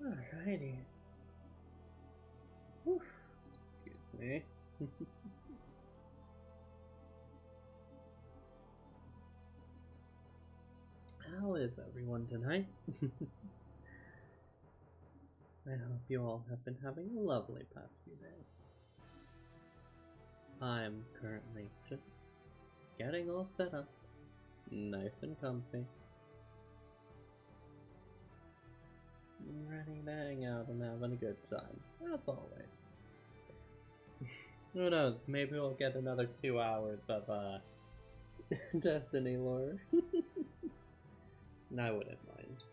Alrighty. Whew. Excuse me. How is everyone tonight? I hope you all have been having a lovely past few days. I'm currently just getting all set up, nice and comfy, ready to hang out and having a good time, as always. Who knows, maybe we'll get another 2 hours of, Destiny lore. And I wouldn't mind.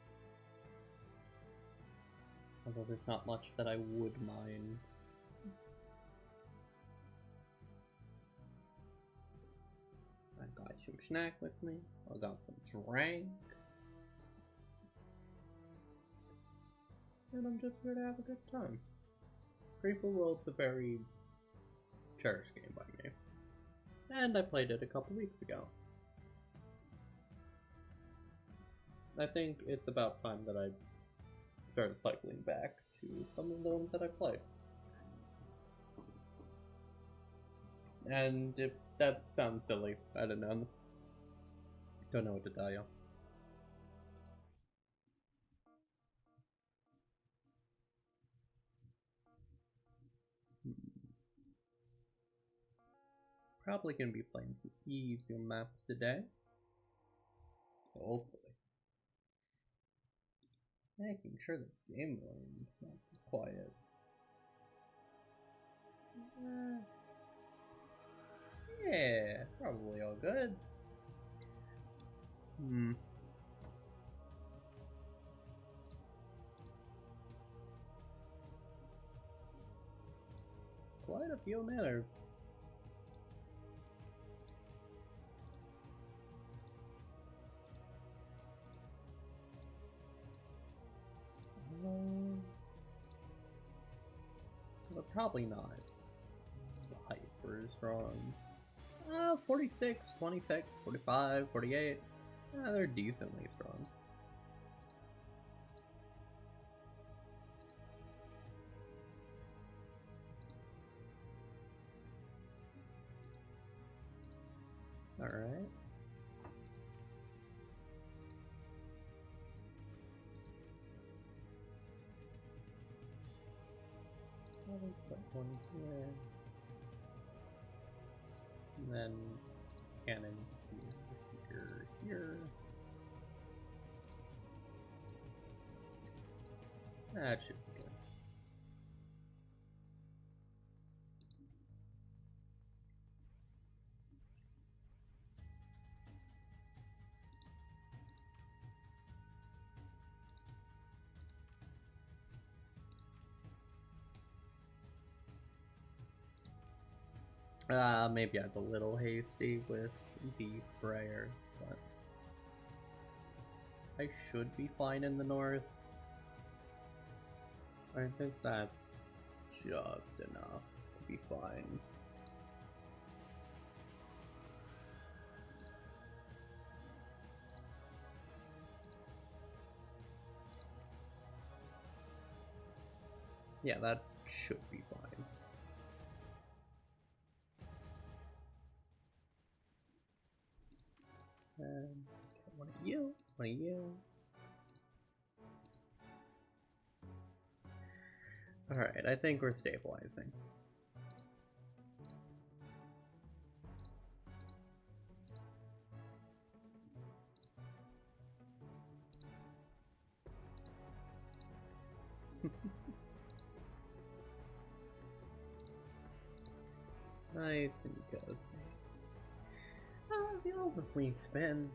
Although there's not much that I would mind. I got some snack with me. I got some drink. And I'm just here to have a good time. Creeper World's a very cherished game by me. And I played it a couple weeks ago. I think it's about time that I started cycling back to some of the ones that I played. And if that sounds silly, I don't know. Don't know what to tell you. Probably gonna be playing some easier maps today. Hopefully. Making sure the game room's not quiet. Yeah, probably all good. Quite a few manners. But probably not hyper strong. 46, 26, 45, 48. They're decently strong. Alright. I'll put one here. And then cannons here. That should be good. Maybe I was a little hasty with the sprayers, but I should be fine in the north. I think that's just enough to be fine. Yeah, that should be fine. And one of you, one of you. Alright, I think we're stabilizing. Nice and cozy. The older week's been,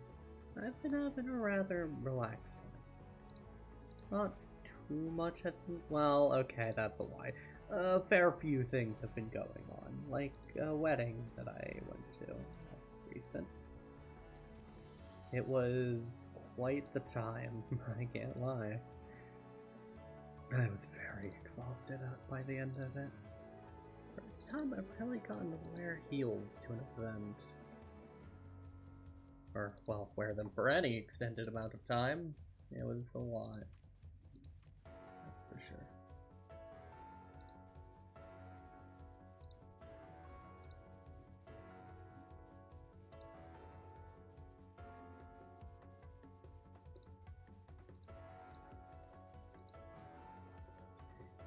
I've been having a rather relaxed one. Not too much at well, okay, that's a lie. A fair few things have been going on, like a wedding that I went to recent. It was quite the time, I can't lie. I was very exhausted by the end of it. First time I've really gotten to wear heels to an event. Or, well, wear them for any extended amount of time. It was a lot.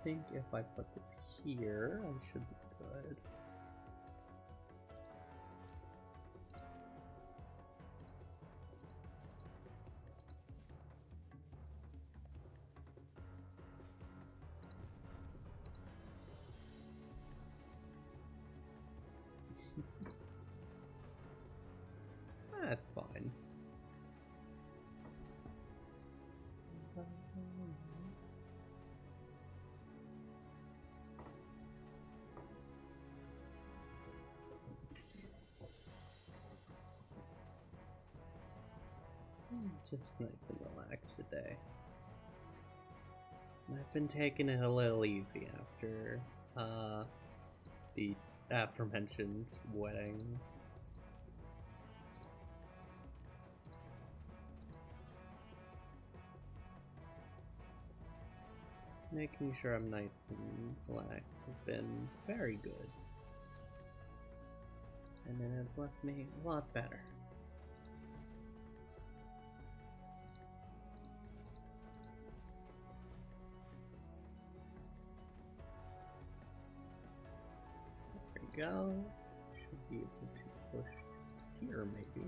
think if I put this here, I should be good. That's fine. Just nice and relaxed today. I've been taking it a little easy after the aforementioned wedding. Making sure I'm nice and relaxed has been very good. And it has left me a lot better. There we go. Should be able to push here maybe.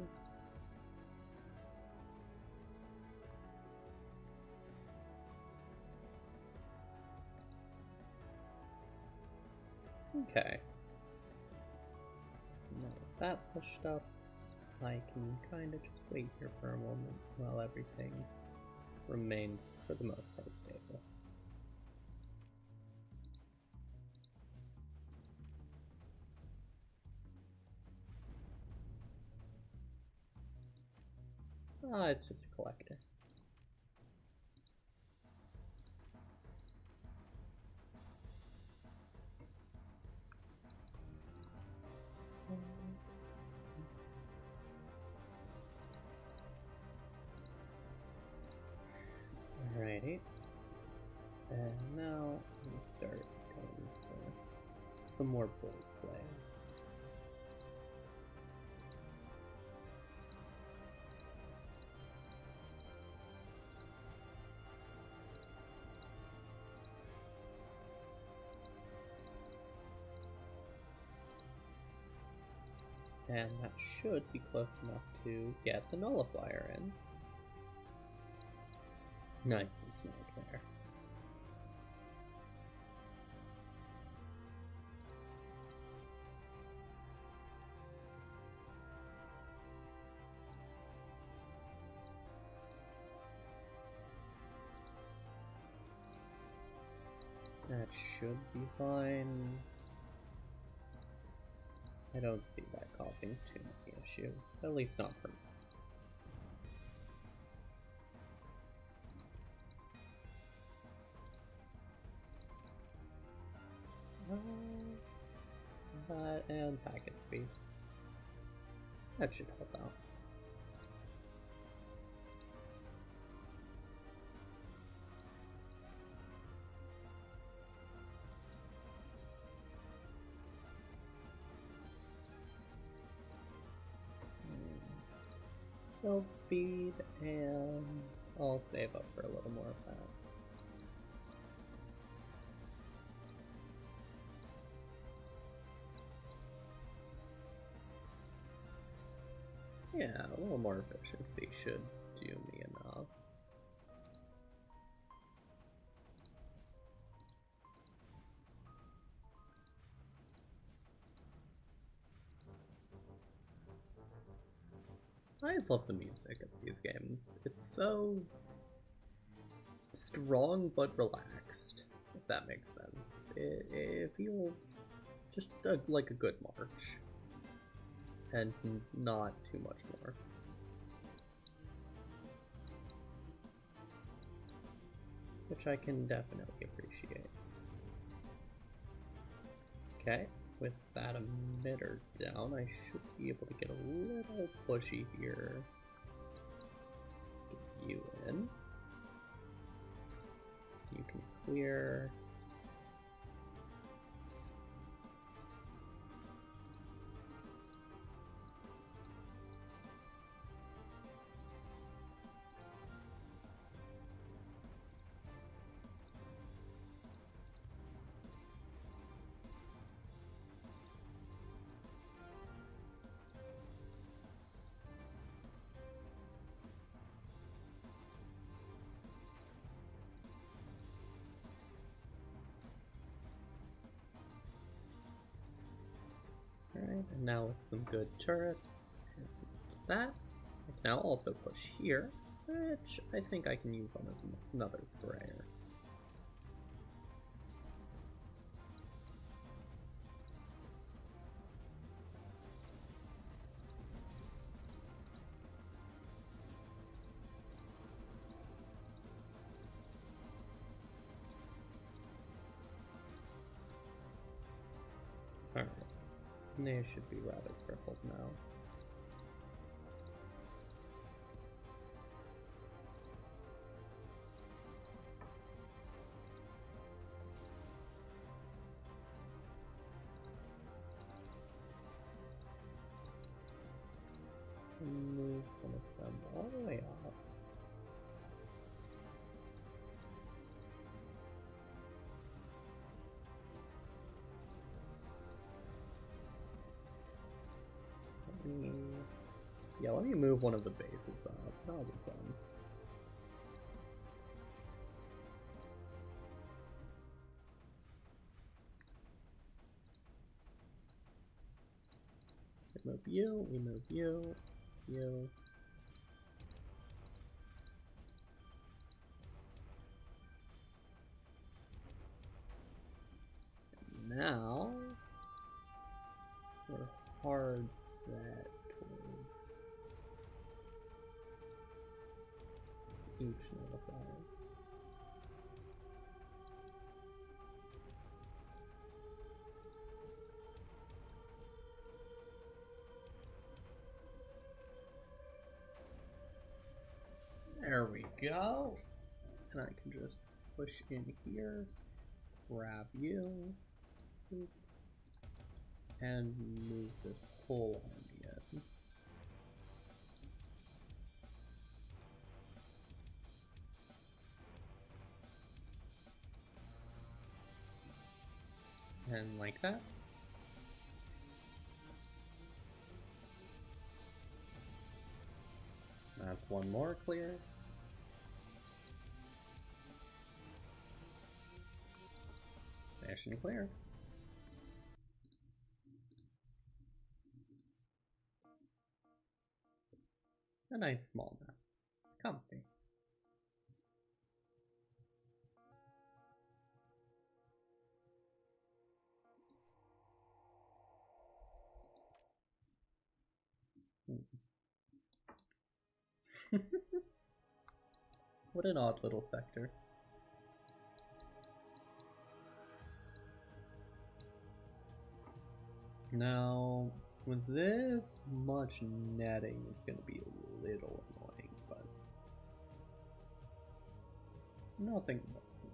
Okay. Now is that pushed up? I can kind of just wait here for a moment while everything remains, for the most part, stable. Ah, it's just a collector. Alrighty. And now we start going for some more bold plays. And that should be close enough to get the nullifier in. Nice and snug there. That should be fine. I don't see that causing too many issues, at least not for me. That and packet speed. That should help out. Build speed, and I'll save up for a little more of that. Yeah, a little more efficiency should do me enough. I just love the music of these games. It's so strong but relaxed, if that makes sense. It feels just like a good march, and not too much more. Which I can definitely appreciate. Okay. With that emitter down, I should be able to get a little pushy here. Get you in. You can clear. now with some good turrets. And that. I can now also push here, which I think I can use on another sprayer. Alright, they should be rather crippled now. Move one of them all the way up. Let me move one of the bases up. That'll be fun. We move you, we move you, you. And now we're hard set towards each nullifier. There we go. And I can just push in here, grab you, and move this whole army in. And like that. That's one more clear. Mission clear. A nice small map. It's comfy. What an odd little sector. Now, with this much netting, it's going to be a little annoying, but nothing personal.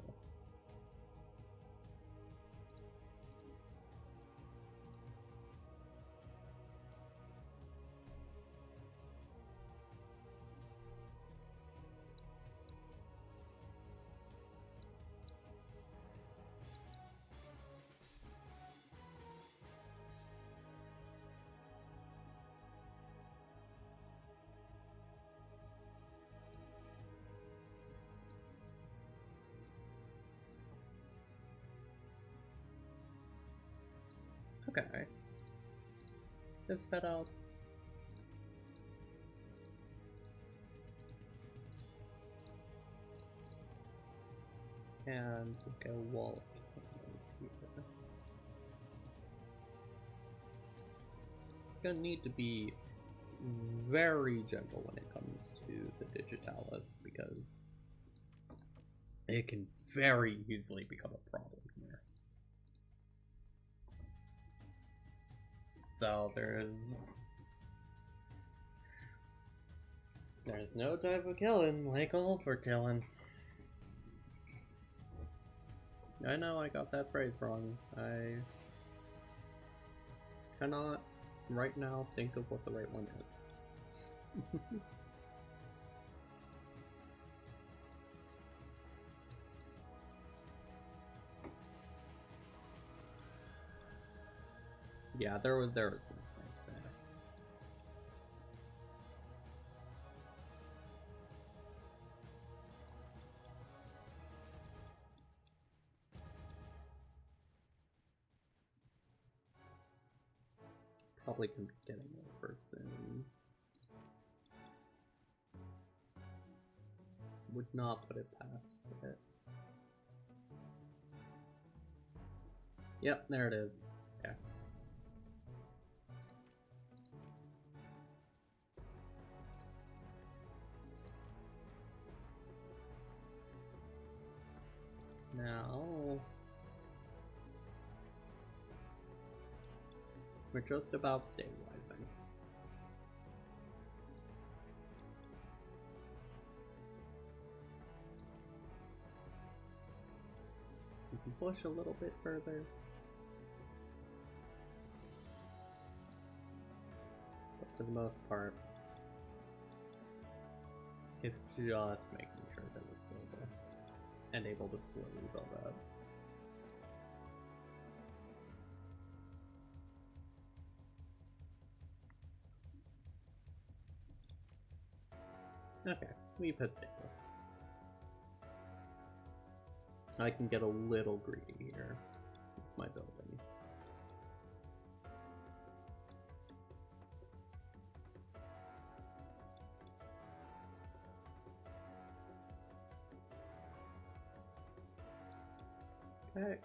Okay. Just set out. And go wall here. Gonna need to be very gentle when it comes to the Digitalis because it can very easily become a problem here. So there's no type of killing like overkilling. I know I got that phrase wrong. I cannot right now think of what the right one is. Yeah, there was mistakes there. probably gonna be getting over soon. Would not put it past it. Yep, there it is. Okay. Now we're just about stabilizing. We can push a little bit further. But for the most part, it's just making sure that we're stable and able to slowly build up. Okay, we've hit stable. I can get a little greedy here with my building. Okay.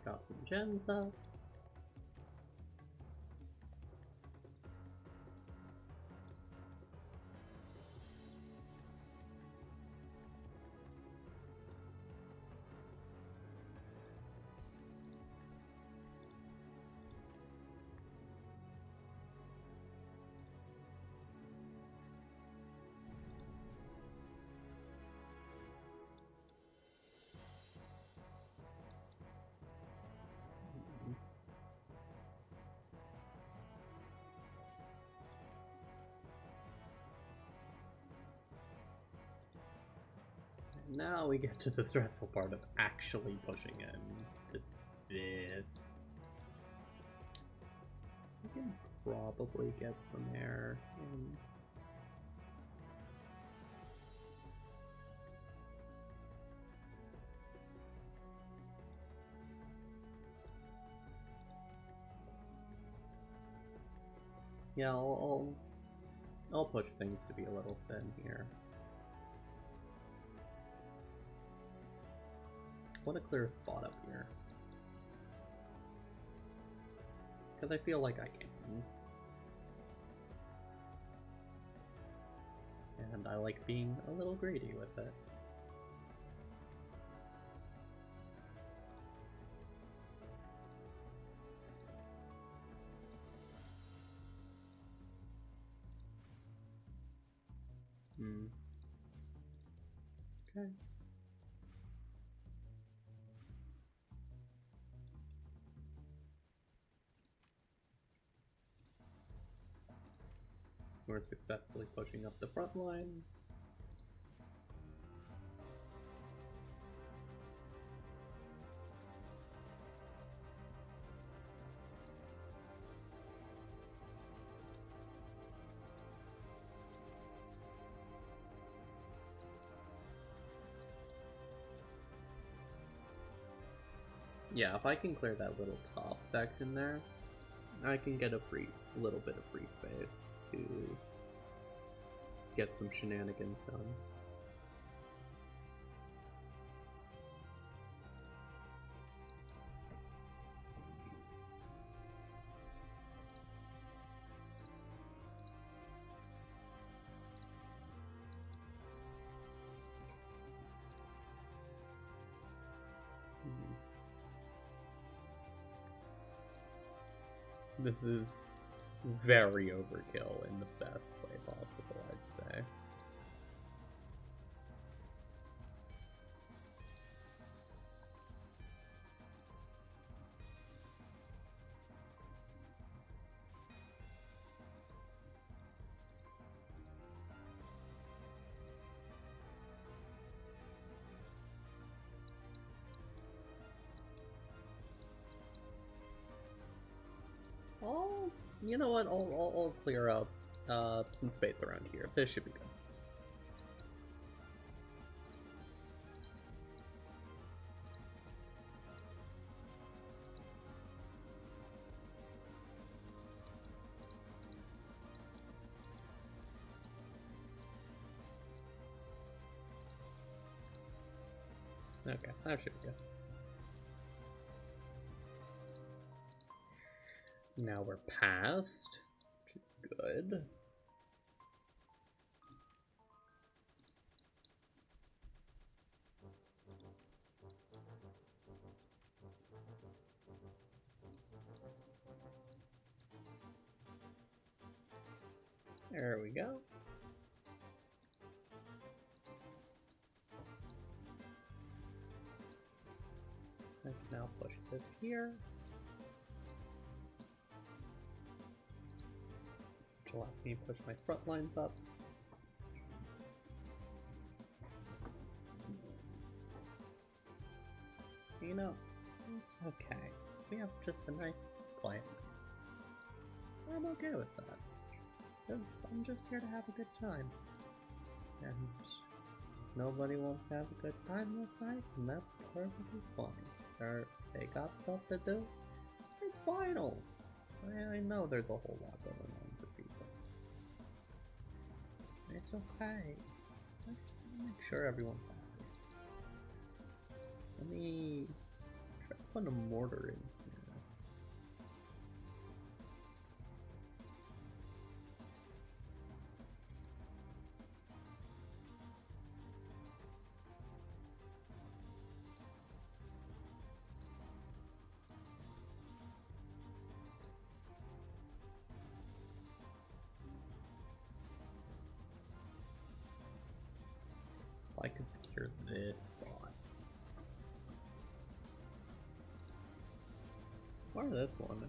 Got some gems up. Now we get to the stressful part of actually pushing into this. We can probably get some air in. Yeah, I'll push things to be a little thin here. I want to clear a spot up here. Because I feel like I can. And I like being a little greedy with it. Okay. We're successfully pushing up the front line. Yeah, if I can clear that little top section there, I can get a little bit of free space to get some shenanigans done. This is very overkill in the best way possible, I'd say. You know what? I'll clear up some space around here. This should be good. Okay, that should be good. Now we're past, which is good. There we go. I can now push this here, which allows me to push my front lines up. You know, it's okay. We have just a nice quiet night. I'm okay with that. Because I'm just here to have a good time. And if nobody wants to have a good time this night, and that's perfectly fine. They got stuff to do. It's finals! I know there's a whole lot going on for people. It's okay. Let's make sure everyone's happy. Let me try to put a mortar in here. I can secure this spot. Or this one.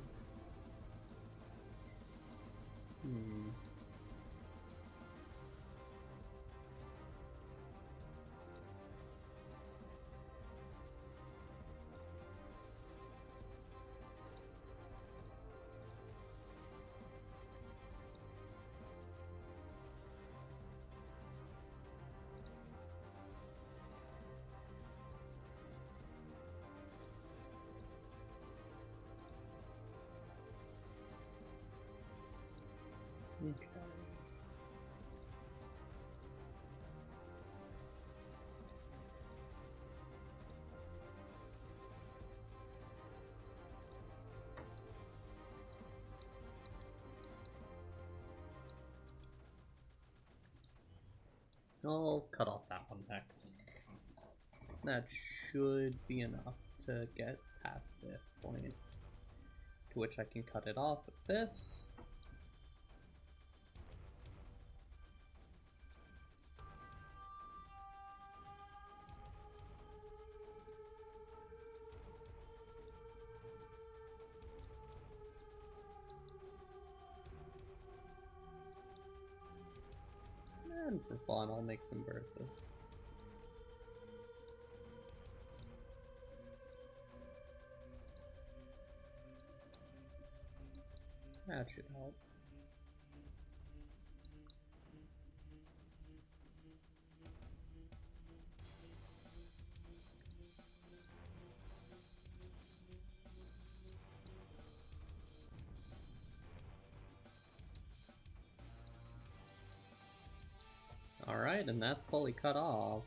Okay. I'll cut off that one next. That should be enough to get past this point. To which I can cut it off with this. And for fun, I'll make some Berthas. That should help. Alright, and that's fully cut off.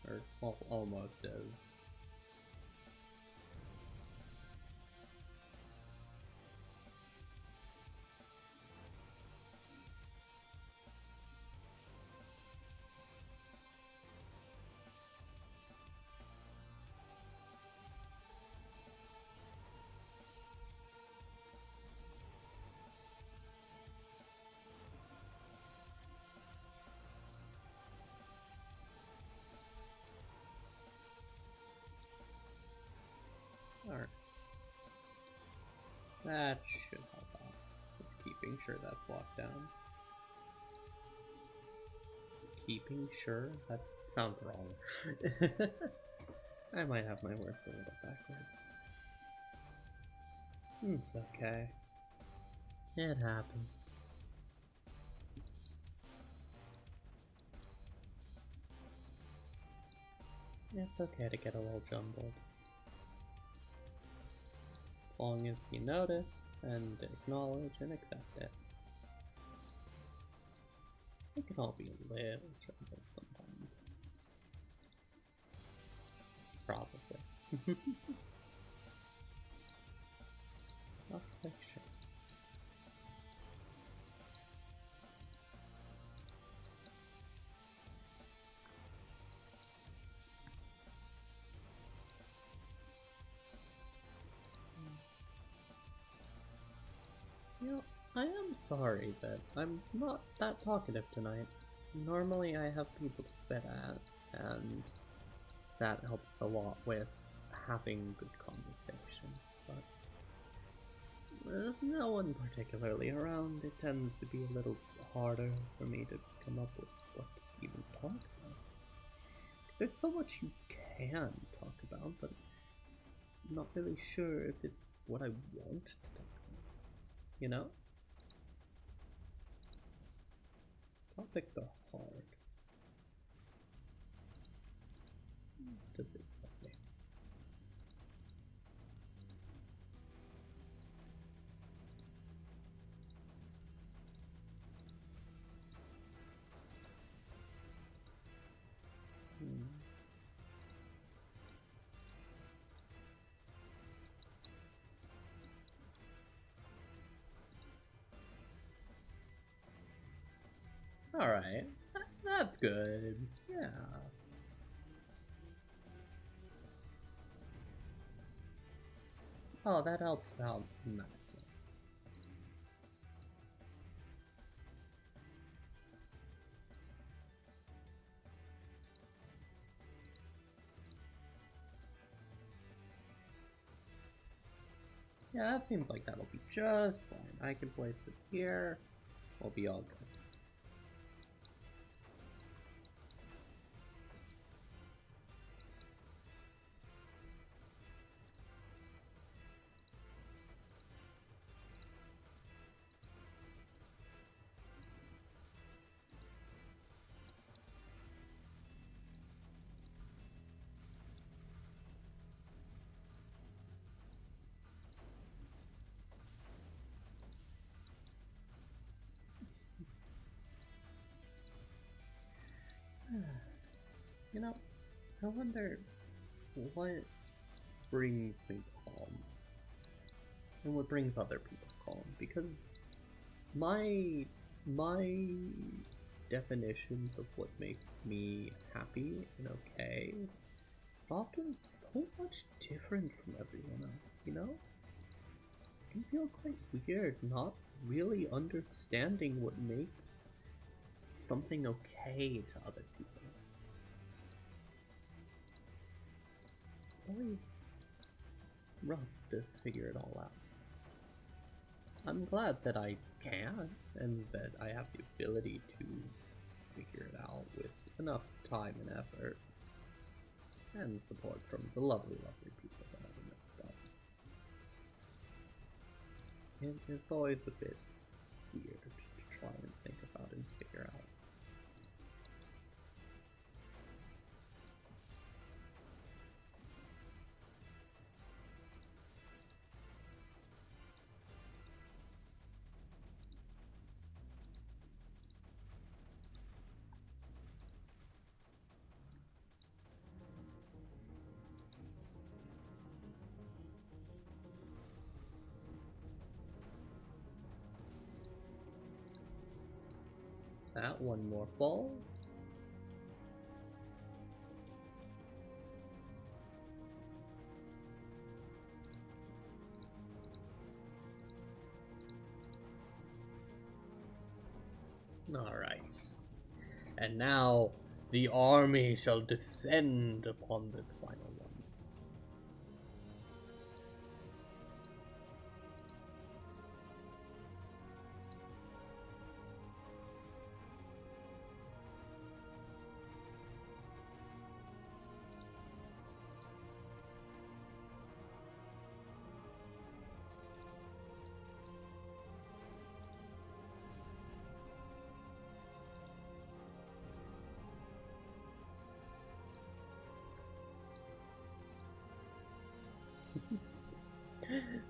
Or, well, almost is. Alright. That should help out with keeping sure that's locked down. Keeping sure? That sounds wrong. I might have my words a little backwards. It's okay. It happens. It's okay to get a little jumbled. As long as you notice and acknowledge and accept it. It can all be a little jumbled sometimes. Affliction. You know, I am sorry that I'm not that talkative tonight. Normally I have people to spit at, and that helps a lot with having good conversation, but with no one particularly around, it tends to be a little harder for me to come up with what to even talk about. There's so much you can talk about, but I'm not really sure if it's what I want to talk about. You know? Topics are hard. Let's see. Alright, that's good. Yeah. Oh, that helped out nicely. Yeah, that seems like that'll be just fine. I can place this here. We'll be all good. You know, I wonder what brings me calm and what brings other people calm, because my definitions of what makes me happy and okay are often so much different from everyone else, you know? It can feel quite weird not really understanding what makes something okay to other people. It's always rough to figure it all out. I'm glad that I can, and that I have the ability to figure it out with enough time and effort, and support from the lovely, lovely people that I've met. But it's always a bit weird to try and think about and figure out. That one more falls. Alright. And now the army shall descend upon this final one.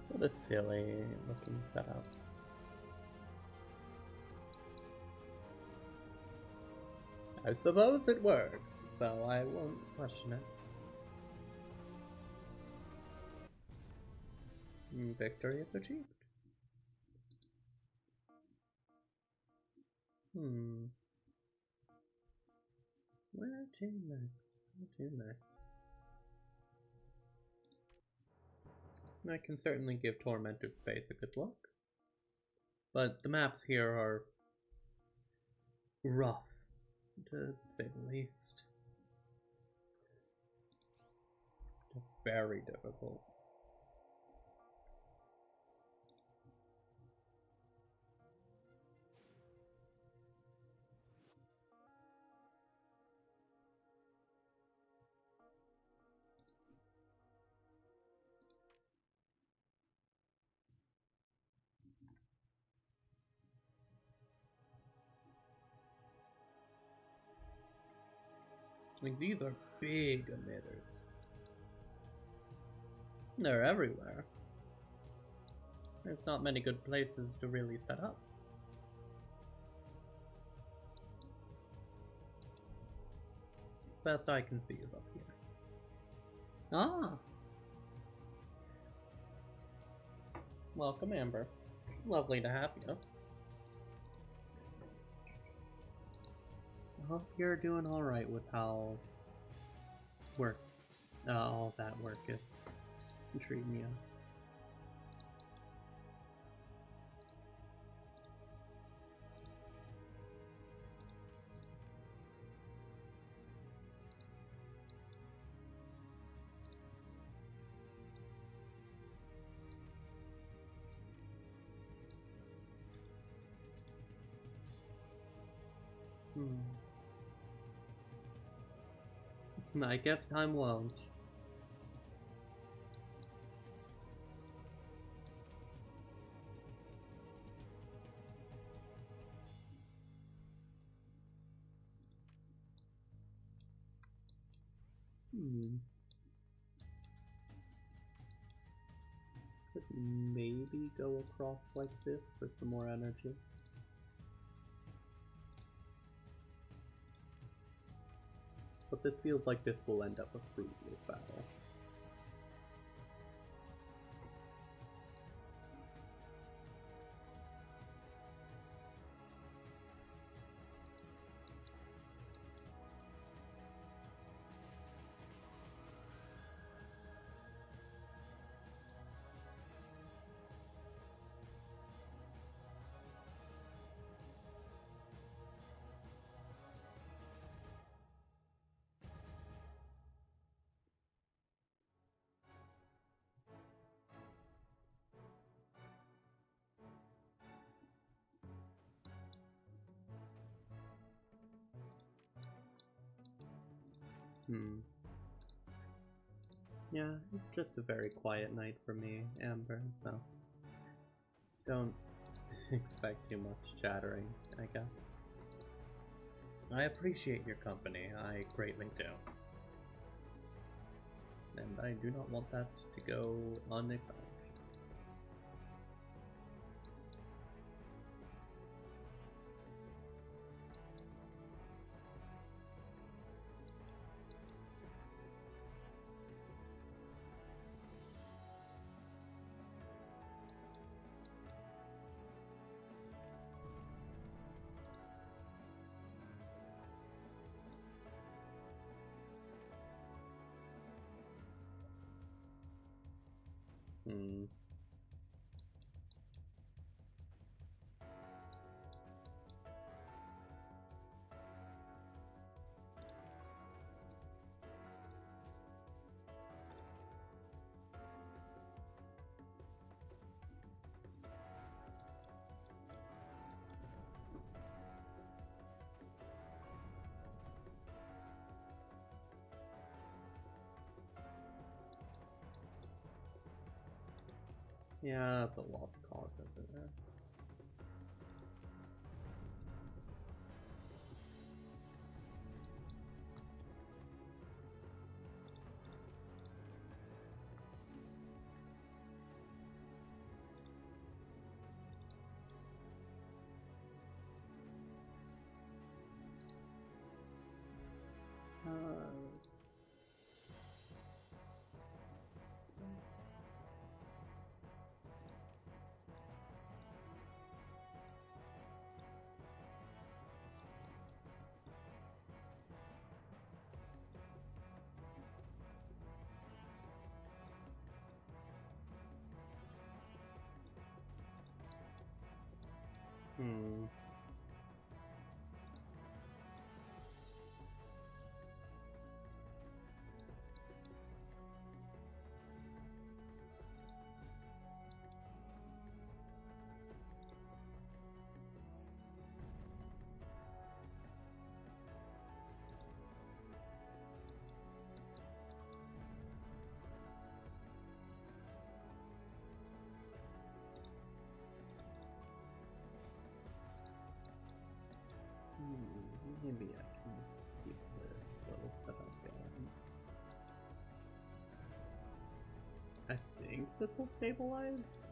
What a silly looking setup. I suppose it works, so I won't question it. Victory is achieved. Where to next? Where to next? I can certainly give Tormented Space a good look. But the maps here are rough, to say the least. Very difficult. Like, these are big emitters. They're everywhere. There's not many good places to really set up. Best I can see is up here. Ah! Welcome, Amber. Lovely to have you. I hope you're doing alright with how all that work is treating you. I guess time won't. Could maybe go across like this for some more energy. But this feels like this will end up a fruitless battle. Yeah, it's just a very quiet night for me, Amber, so don't expect too much chattering, I guess. I appreciate your company, I greatly do. And I do not want that to go unacknowledged. Yeah, that's a lost cause over there. think this will stabilize.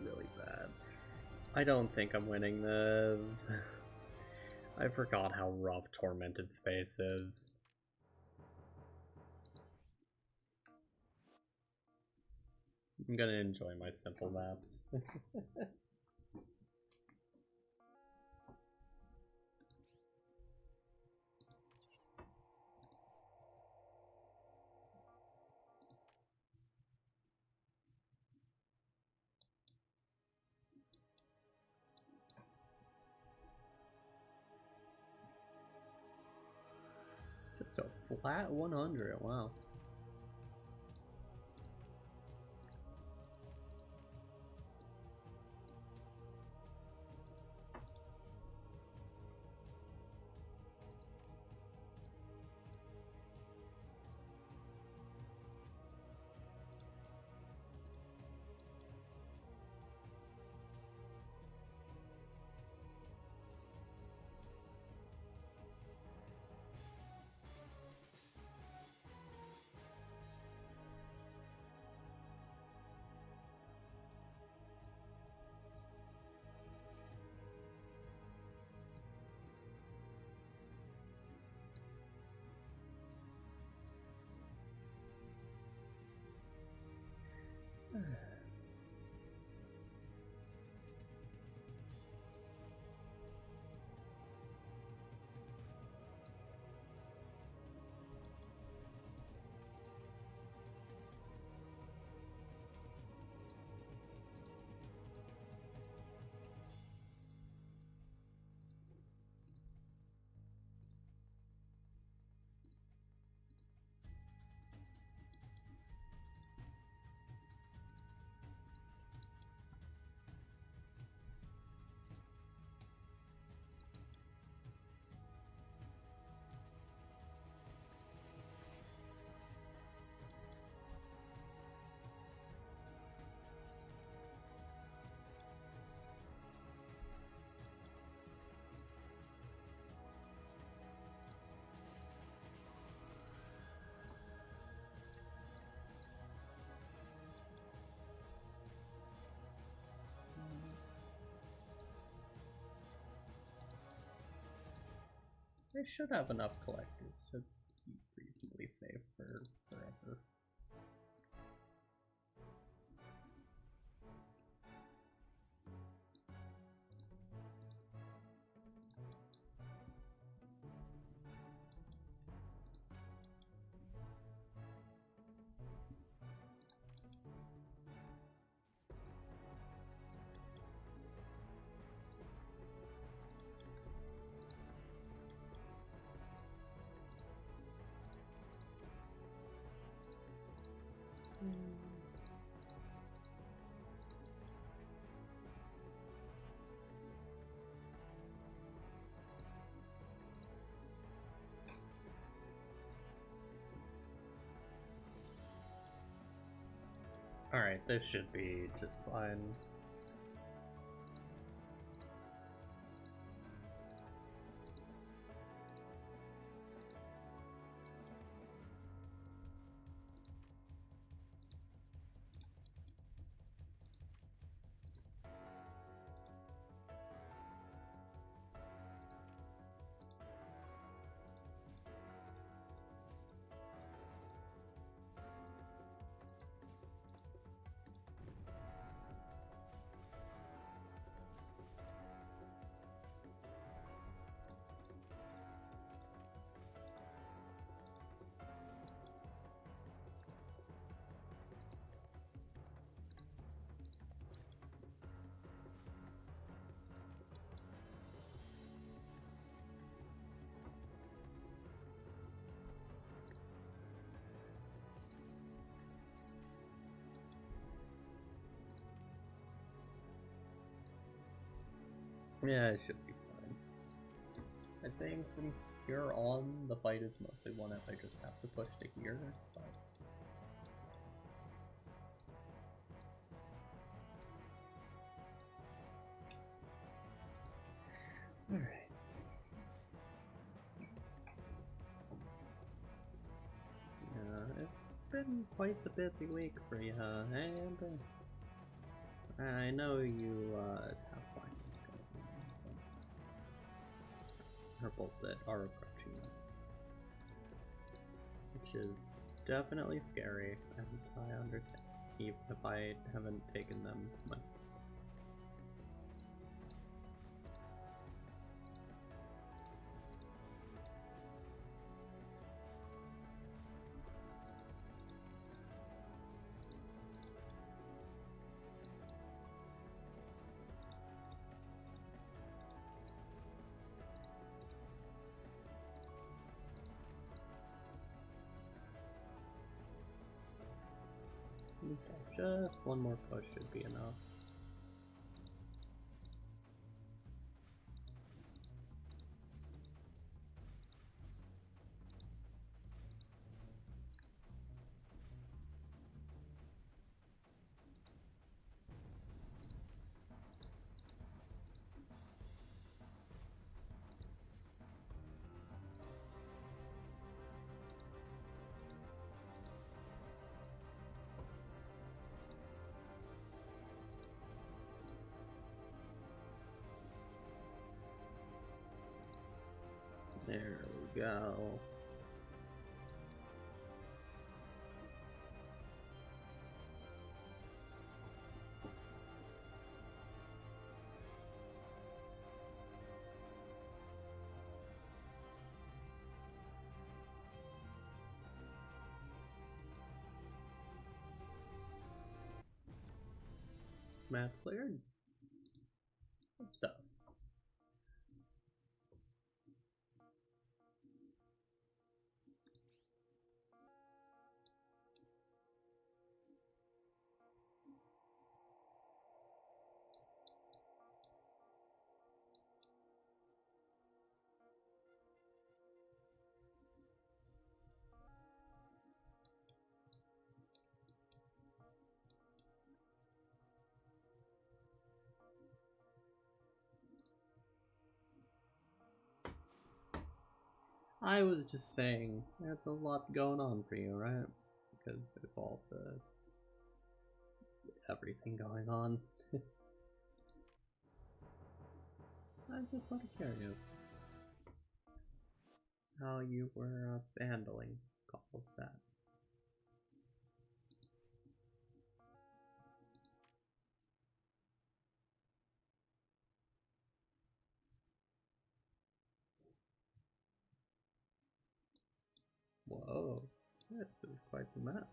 Really bad. I don't think I'm winning this. I forgot how rough Tormented Space is. I'm gonna enjoy my simple maps. Just a flat 100, wow. I should have enough collectors to be reasonably safe for forever. Alright, this should be just fine. Yeah, it should be fine. I think from here on, the fight is mostly won if I just have to push to here, but... Alright. Yeah, it's been quite the busy week for you, and I know you have finals going on, so... Purple that are approaching you. Which is definitely scary, and I understand, even if I haven't taken them myself. Okay, just one more push should be enough. There we go. Map cleared. Good stuff. I was just saying, there's a lot going on for you, right? Because there's all the... everything going on. I was just sort of curious how you were handling all of that. Whoa, this is quite the map.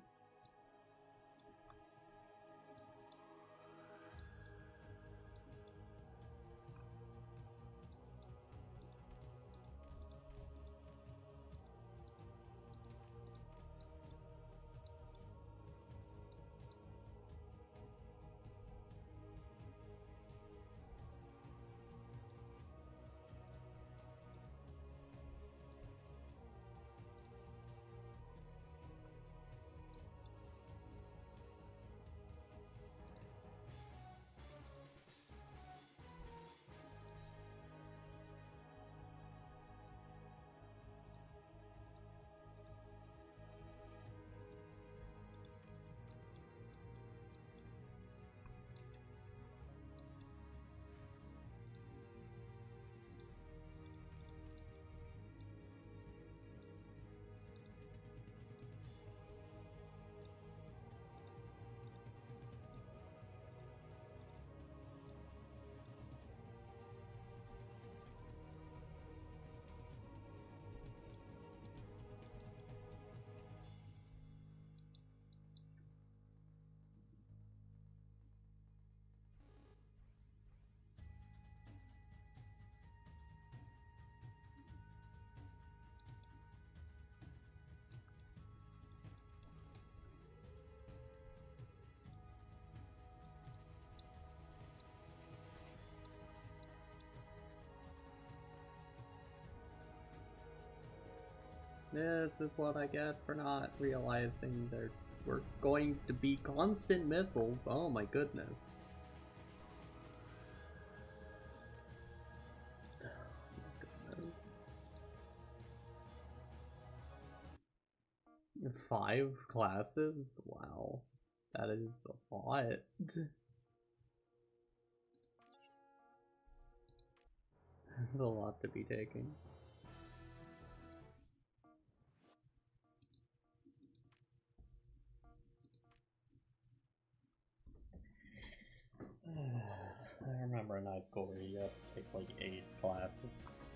This is what I get for not realizing there were going to be constant missiles. Oh my goodness. Oh my goodness. 5 classes? Wow. That is a lot. That's a lot to be taking. I remember in high school where you had to take like 8 classes.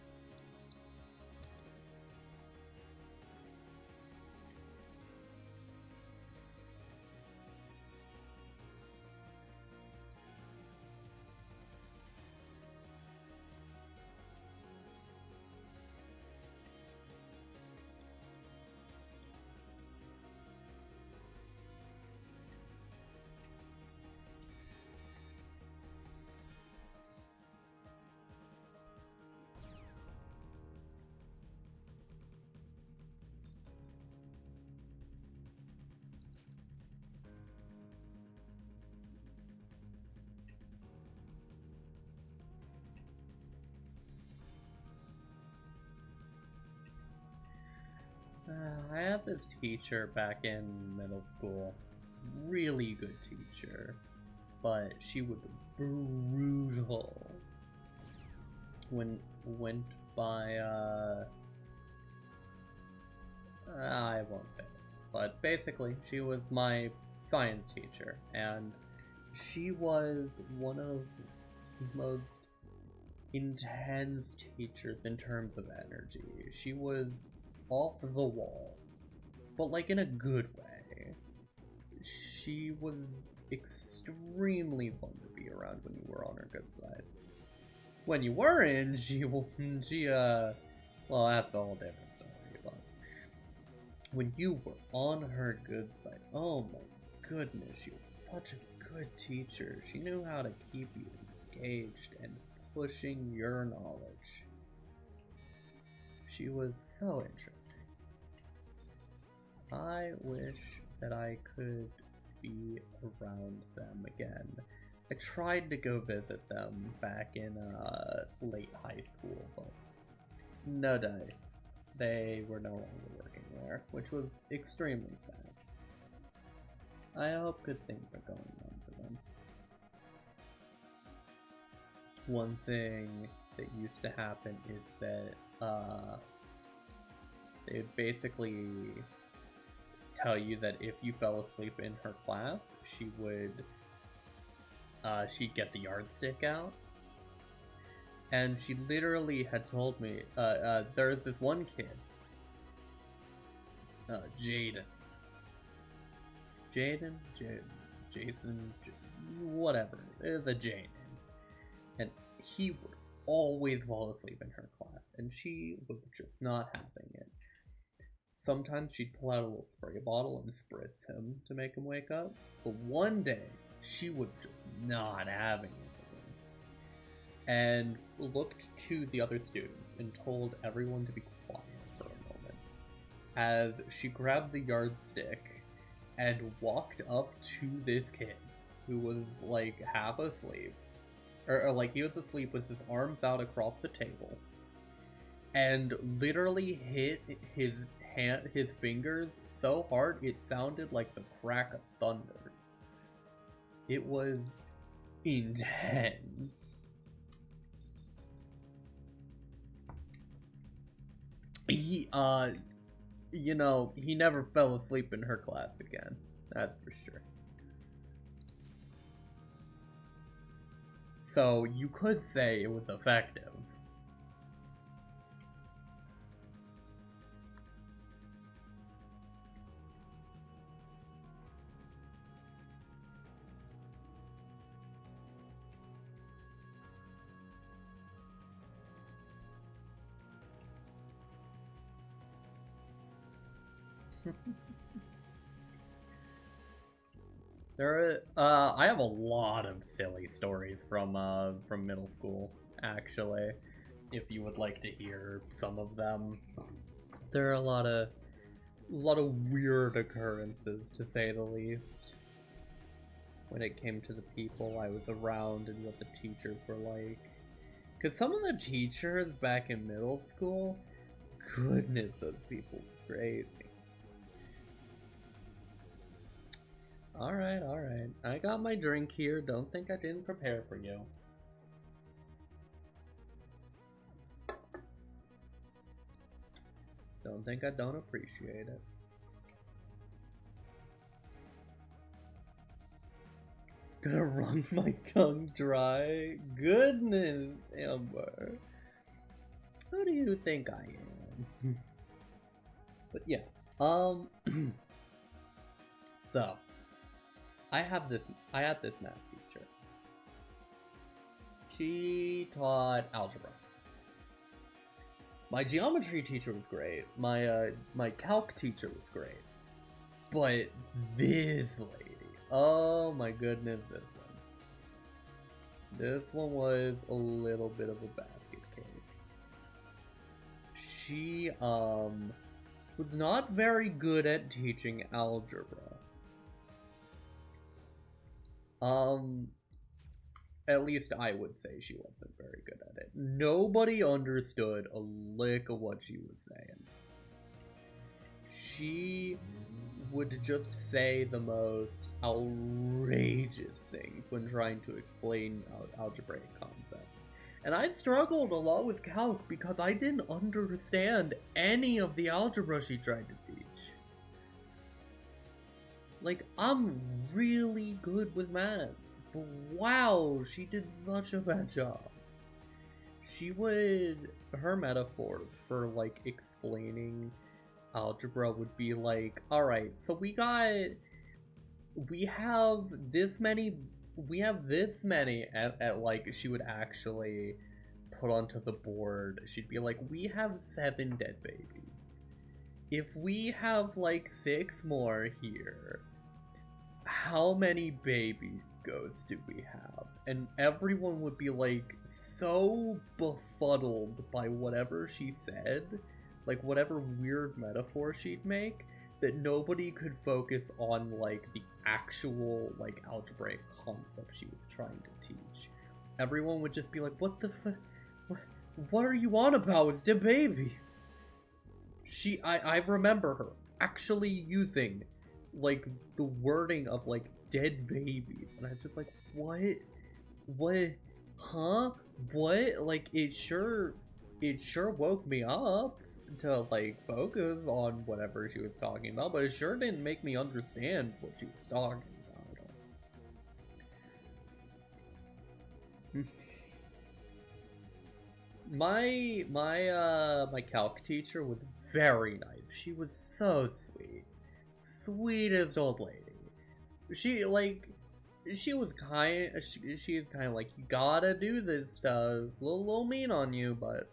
I had this teacher back in middle school, really good teacher, but she was brutal. Went by I won't say it, but basically she was my science teacher, and she was one of the most intense teachers in terms of energy. She was off the wall, but like in a good way. She was extremely fun to be around when you were on her good side. When you weren't, well, that's a whole different story, but when you were on her good side, oh my goodness, she was such a good teacher. She knew how to keep you engaged and pushing your knowledge. She was so interesting. I wish that I could be around them again. I tried to go visit them back in late high school, but no dice. They were no longer working there, which was extremely sad. I hope good things are going on for them. One thing that used to happen is that they would basically tell you that if you fell asleep in her class, she'd get the yardstick out. And she literally had told me, there's this one kid, Jaden, Jason, whatever, the Jaden. And he would always fall asleep in her class, and she was just not having it. Sometimes she'd pull out a little spray bottle and spritz him to make him wake up, but one day she was just not having it, and looked to the other students and told everyone to be quiet for a moment as she grabbed the yardstick and walked up to this kid who was like half asleep, or like he was asleep with his arms out across the table, and literally hit his fingers so hard it sounded like the crack of thunder. It was intense. He he never fell asleep in her class again, that's for sure. So you could say it was effective. I have a lot of silly stories from middle school, actually, if you would like to hear some of them. There are a lot of weird occurrences, to say the least, when it came to the people I was around and what the teachers were like. Because some of the teachers back in middle school, goodness, those people were crazy. Alright, alright. I got my drink here. Don't think I didn't prepare for you. Don't think I don't appreciate it. Gonna run my tongue dry? Goodness, Amber. Who do you think I am? But yeah, so I had this math teacher. She taught algebra. My geometry teacher was great. My calc teacher was great. But this lady, oh my goodness, this one was a little bit of a basket case. She was not very good at teaching algebra. At least I would say she wasn't very good at it. Nobody understood a lick of what she was saying. She would just say the most outrageous things when trying to explain algebraic concepts. And I struggled a lot with calc because I didn't understand any of the algebra she tried to teach. Like, I'm really good with math, but wow, she did such a bad job. Her metaphors for, like, explaining algebra would be like, alright, so we have this many, at like, she would actually put onto the board, she'd be like, we have 7 dead babies. If we have, like, 6 more here, how many baby ghosts do we have? And everyone would be, like, so befuddled by whatever she said, like, whatever weird metaphor she'd make, that nobody could focus on, like, the actual, like, algebraic concept she was trying to teach. Everyone would just be like, what are you on about? It's the babies. I remember her actually using, like, the wording of, like, dead babies, and I was just like, what, huh, what, like, it sure woke me up to, like, focus on whatever she was talking about, but it sure didn't make me understand what she was talking about. My calc teacher was very nice. She was so sweet. Sweetest old lady. She was kind of like, you gotta do this stuff. A little mean on you, but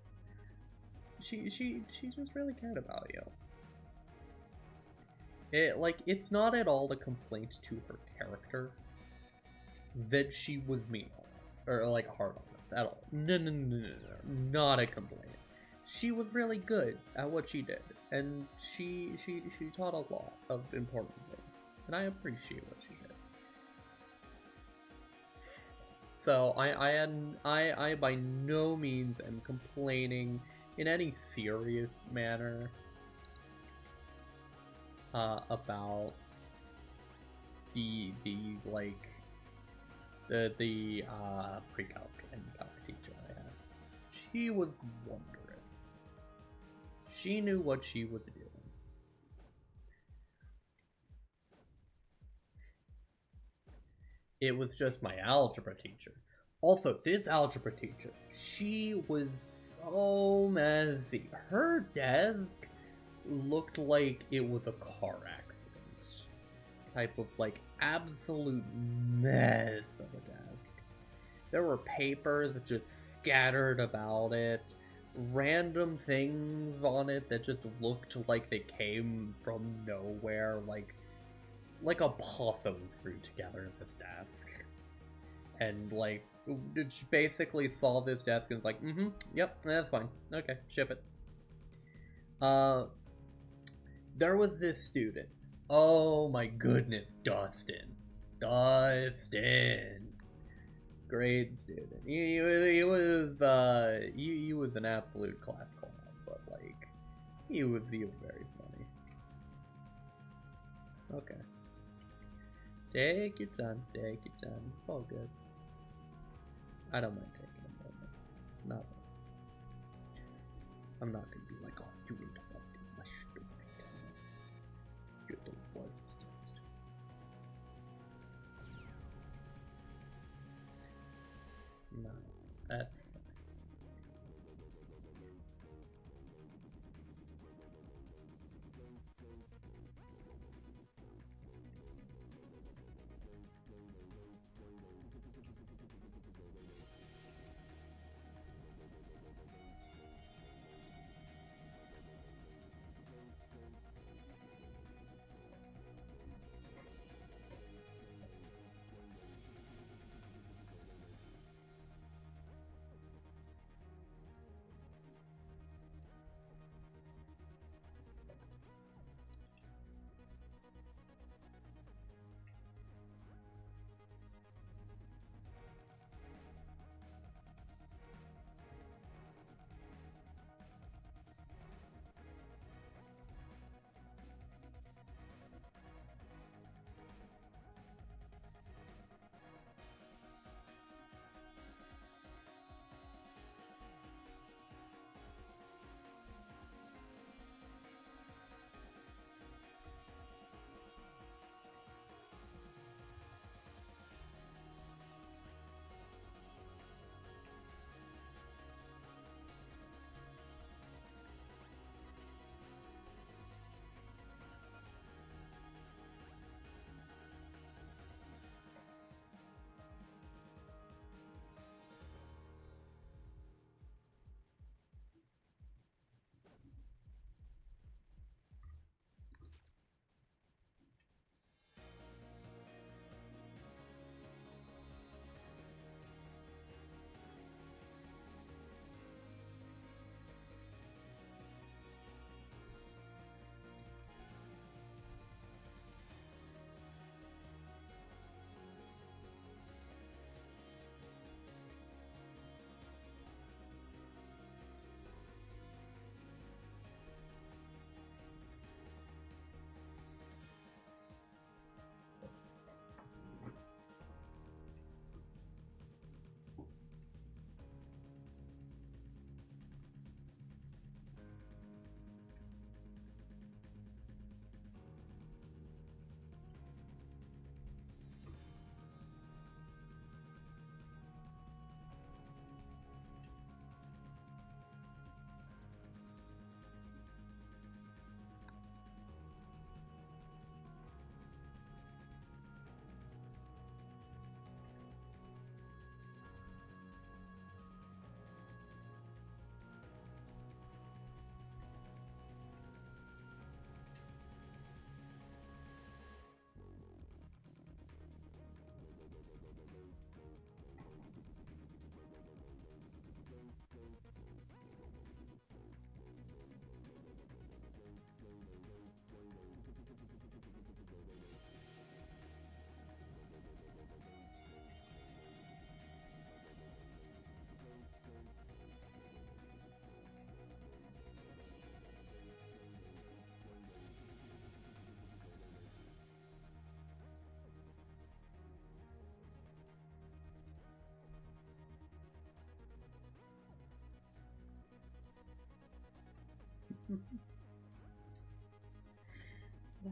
she just really cared about you. It's not at all a complaint to her character that she was mean on us, or, like, hard on us at all. No, not a complaint. She was really good at what she did, and she taught a lot of important things, and I appreciate what she did. So I by no means am complaining in any serious manner about the pre-calc and calc teacher I had. She was wondrous. She knew what she was doing. It was just my algebra teacher. Also, this algebra teacher, she was so messy. Her desk looked like it was a car accident. Type of, like, absolute mess of a desk. There were papers just scattered about it, random things on it that just looked like they came from nowhere, like a possum grew together in this desk. And, like, she basically saw this desk and was like, yep, that's fine. Okay, ship it. there was this student. Oh my goodness, Dustin. Dustin. Great student. He was an absolute class clown, but like he was very funny. Okay. Take your time, take your time. It's all good. I don't mind taking a moment. Not. I'm not gonna be like, oh, you interrupted my storytelling. You're the worst. No, that's fine.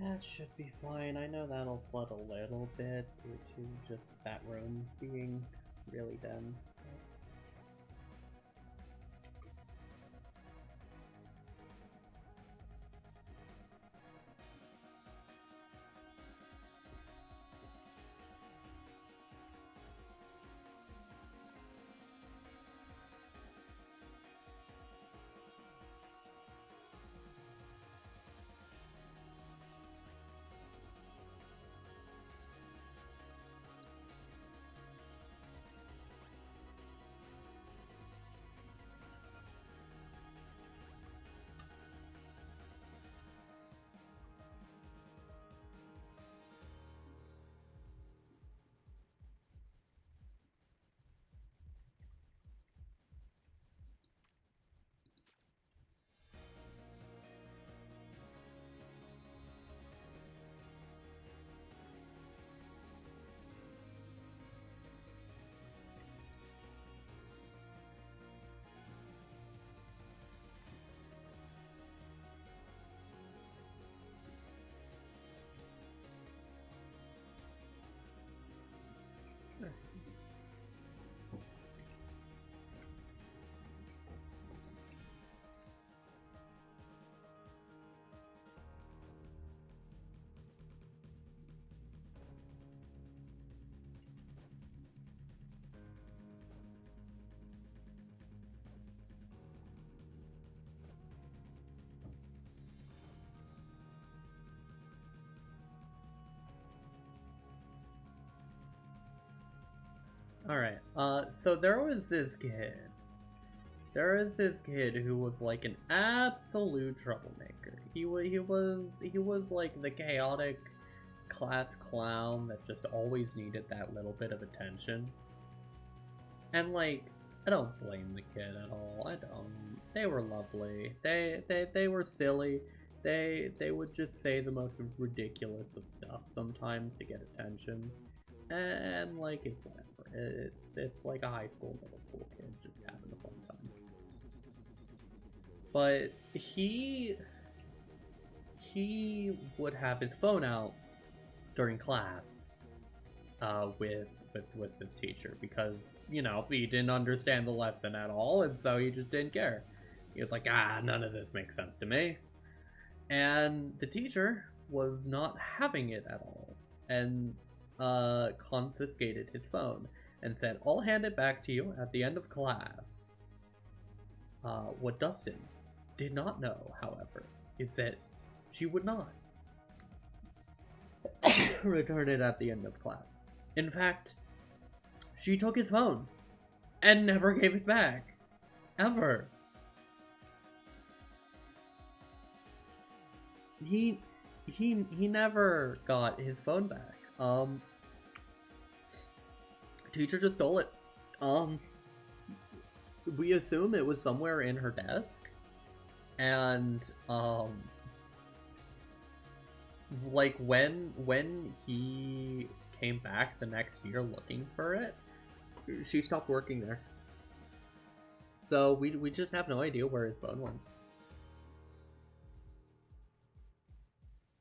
That should be fine. I know that'll flood a little bit due to just that room being really dense. Alright, so there was this kid. There was this kid who was like an absolute troublemaker. He was like the chaotic class clown that just always needed that little bit of attention. And like, I don't blame the kid at all. I don't. They were lovely. They were silly. They would just say the most ridiculous of stuff sometimes to get attention. And like, it's whatever. It's like a high school, middle school kid just having a fun time. But he would have his phone out during class with his teacher because, you know, he didn't understand the lesson at all, and so he just didn't care. He was like, none of this makes sense to me. And the teacher was not having it at all, and confiscated his phone and said, "I'll hand it back to you at the end of class." What Dustin did not know, however, is that she would not return it at the end of class. In fact, she took his phone and never gave it back. Ever. He never got his phone back. Teacher just stole it. We assume it was somewhere in her desk. And, like, when he came back the next year looking for it, she stopped working there. So we just have no idea where his phone went.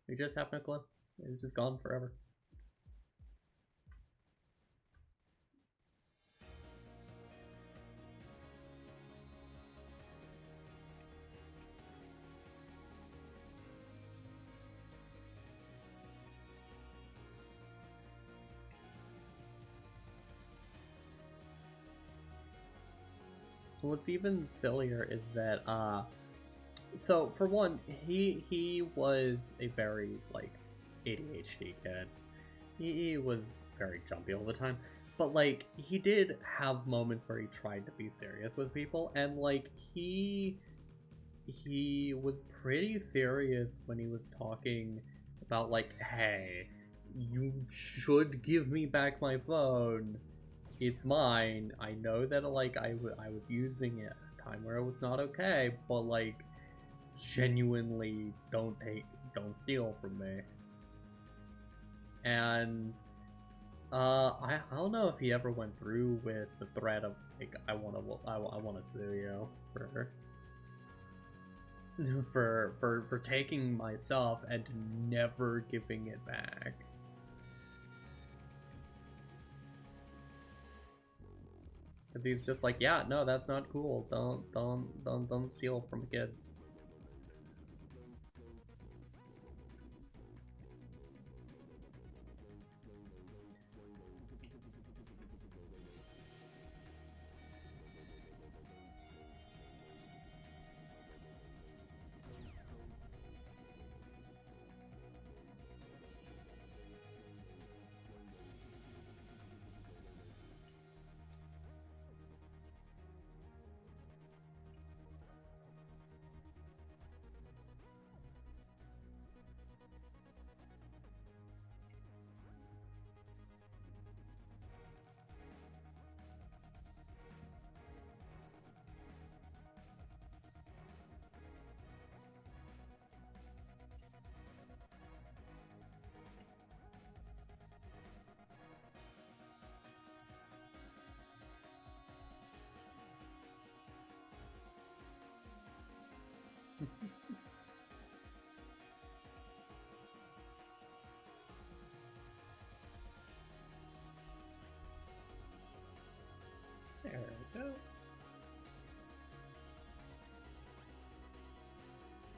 We just have no clue. It's just gone forever. What's even sillier is that, so for one, he was a very, like, ADHD kid. He was very jumpy all the time. But, like, he did have moments where he tried to be serious with people, and, like, he was pretty serious when he was talking about, like, hey, you should give me back my phone. It's mine. I know that, like, I was using it at a time where it was not okay, but, like, genuinely don't steal from me. And I don't know if he ever went through with the threat of, like, I wanna sue you for taking my stuff and never giving it back. He's just like, yeah, no, that's not cool. Don't steal from a kid. There we go.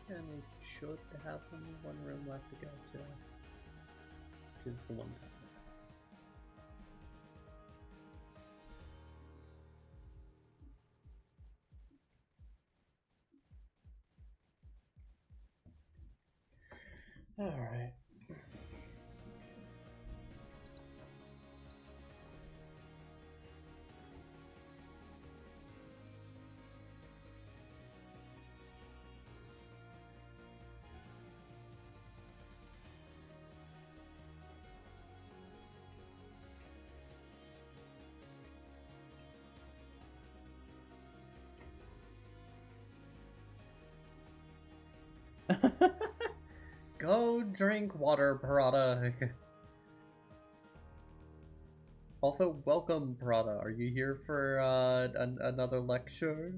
And we should have only one room left to go to. Which is the one time. Alright. Go drink water, Parada. Also, welcome, Parada. Are you here for another lecture?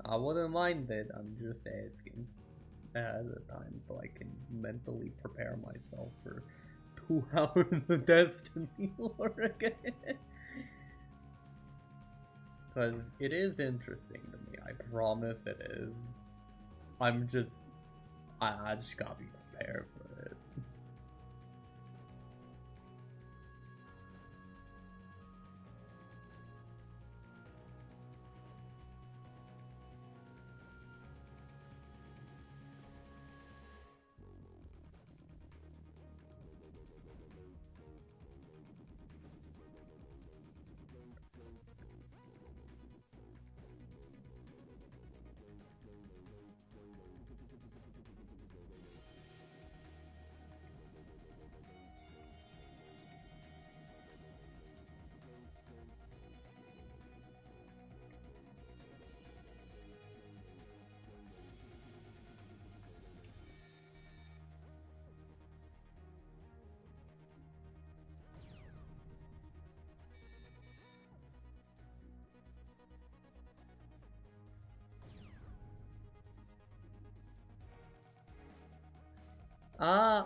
I wouldn't mind it. I'm just asking ahead of time so I can mentally prepare myself for 2 hours of Destiny lore again. Because it is interesting to me. I promise it is. I just gotta be prepared for it.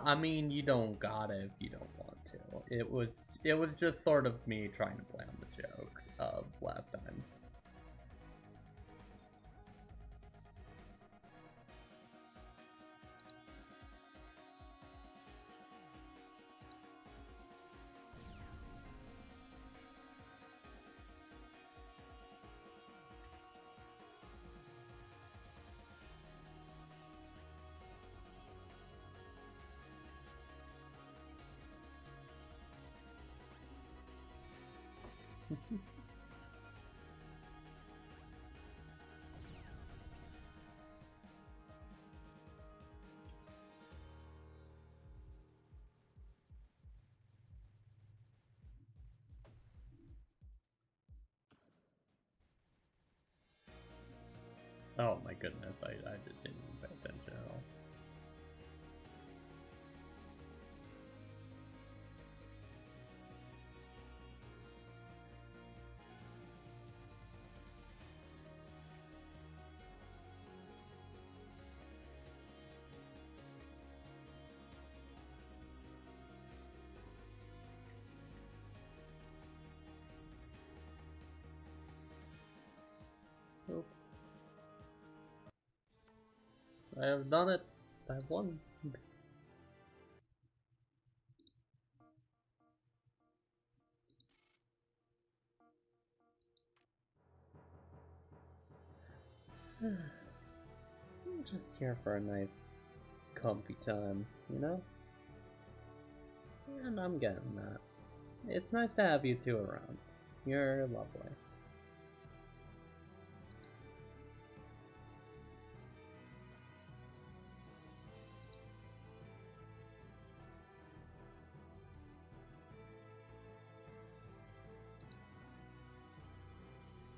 I mean, you don't gotta if you don't want to. It was just sort of me trying to play on the joke of last time. Oh my goodness, I just didn't even pay attention at all. Nope. I have done it. I have won. I'm just here for a nice, comfy time, you know? And I'm getting that. It's nice to have you two around. You're lovely.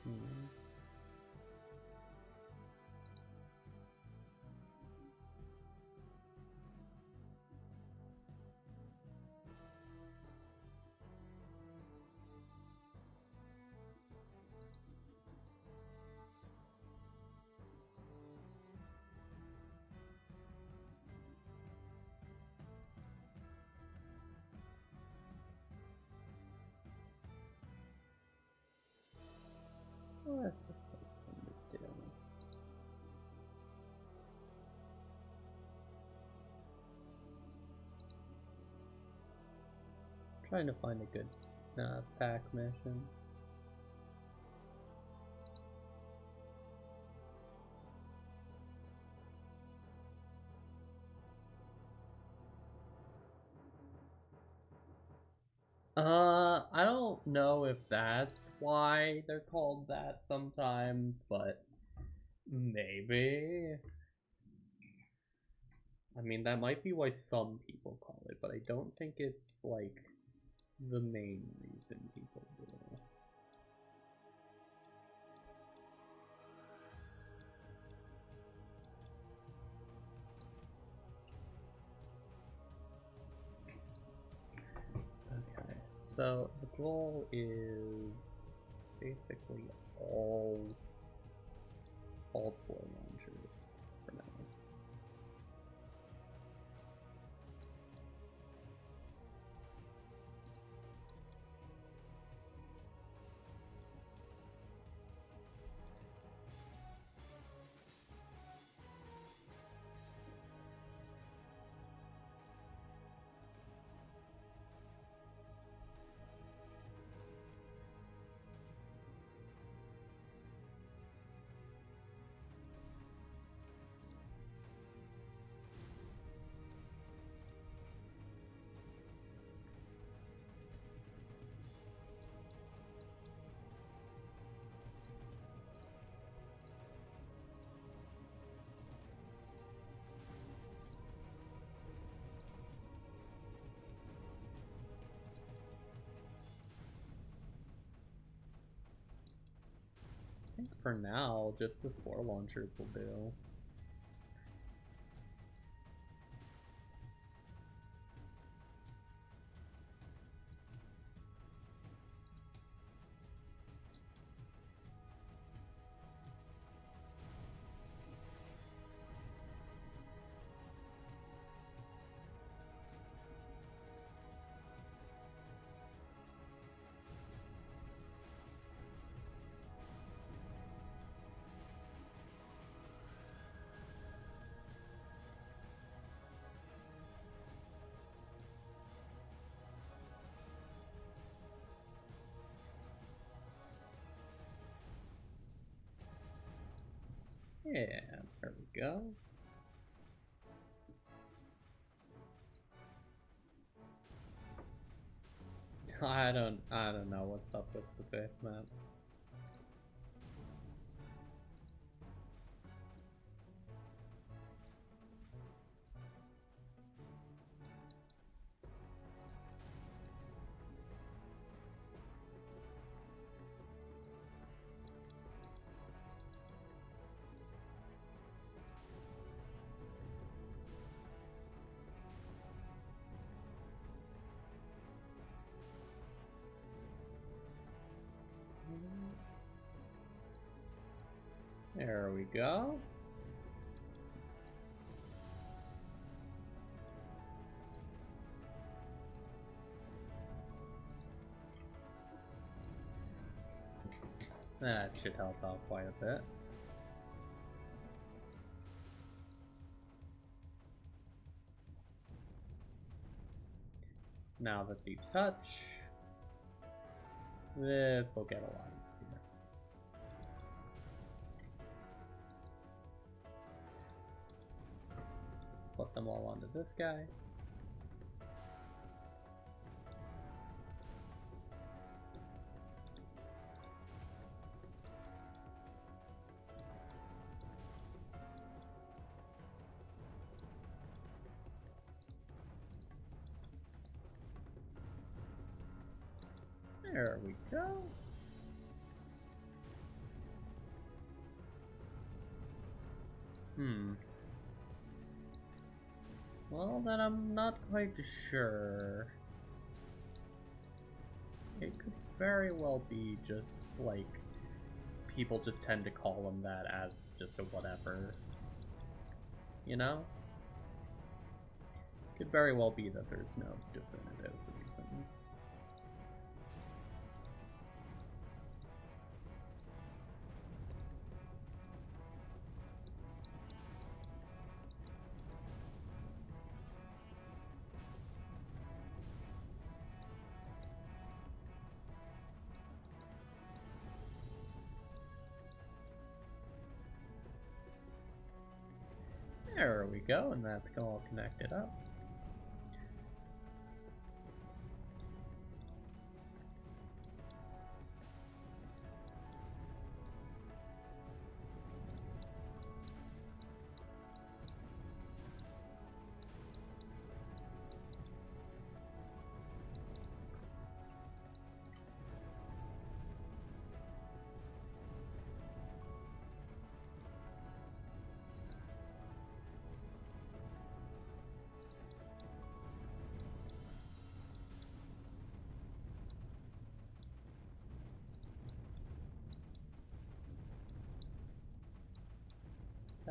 Hmm. What's the first thing to do? Trying to find a good pack mission. I don't know if that's why they're called that sometimes, but maybe. I mean, that might be why some people call it, but I don't think it's like the main reason people do it. So the goal is basically all spore launchers for now. I think for now, just the spore launchers will do. Yeah, there we go. I don't know what's up with the basement. There we go. That should help out quite a bit. Now that they touch, this will get a lot easier. Put them all onto this guy. There we go. Well, then I'm not quite sure. It could very well be just, like, people just tend to call them that as just a whatever. You know? Could very well be that there's no definitive reason. There we go, and that's all connected up.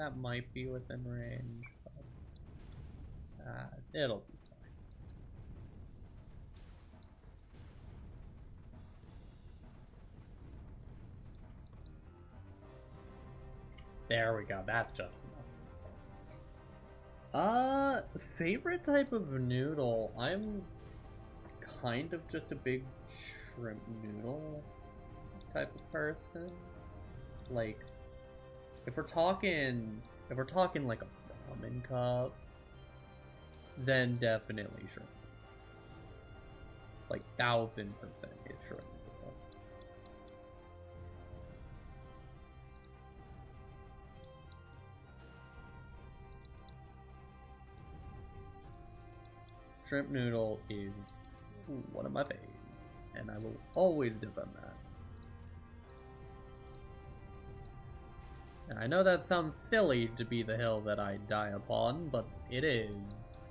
that might be within range, but it'll be fine. There we go, that's just enough. Favorite type of noodle? I'm kind of just a big shrimp noodle type of person. Like, if we're talking like a ramen cup, then definitely shrimp. Like 1000% is shrimp noodle. Shrimp noodle is one of my faves, and I will always defend that. And I know that sounds silly to be the hill that I die upon, but it is.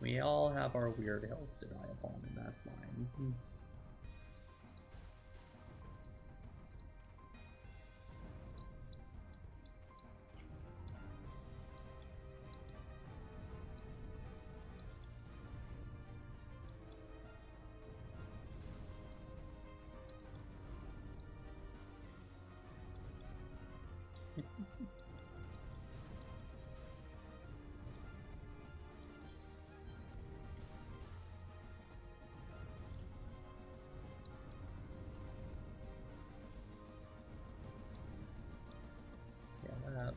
We all have our weird hills to die upon, and that's mine.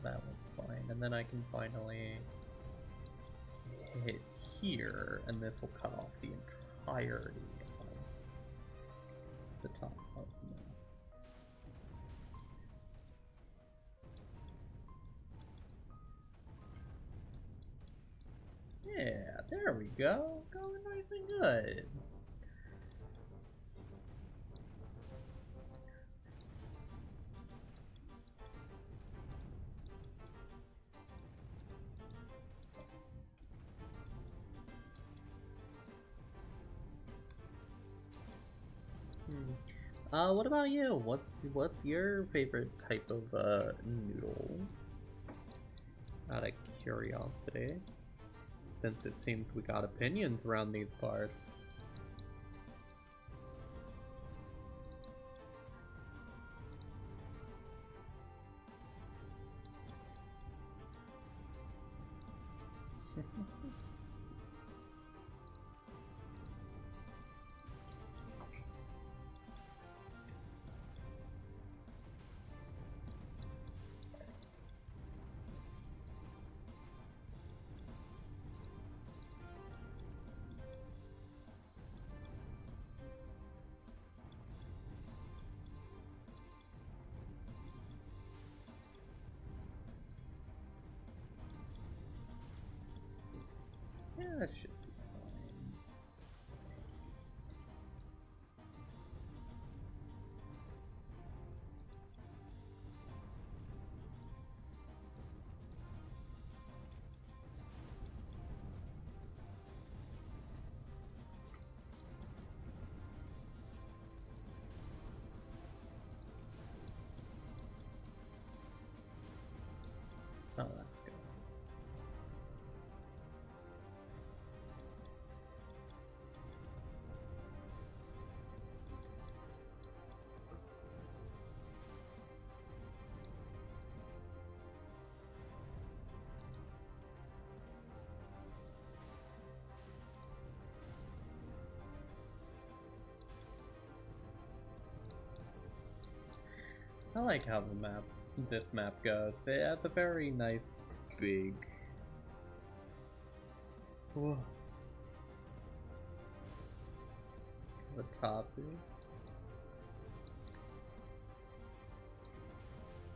That was fine, and then I can finally hit here, and this will cut off the entirety of the top of the map. Yeah, there we go. Going nice and good. What about you? What's your favorite type of noodle? Out of curiosity, since it seems we got opinions around these parts. Yeah, that should be fine. Oh, that's good. I like how this map goes. It has a very nice, big. Whoa. The top is.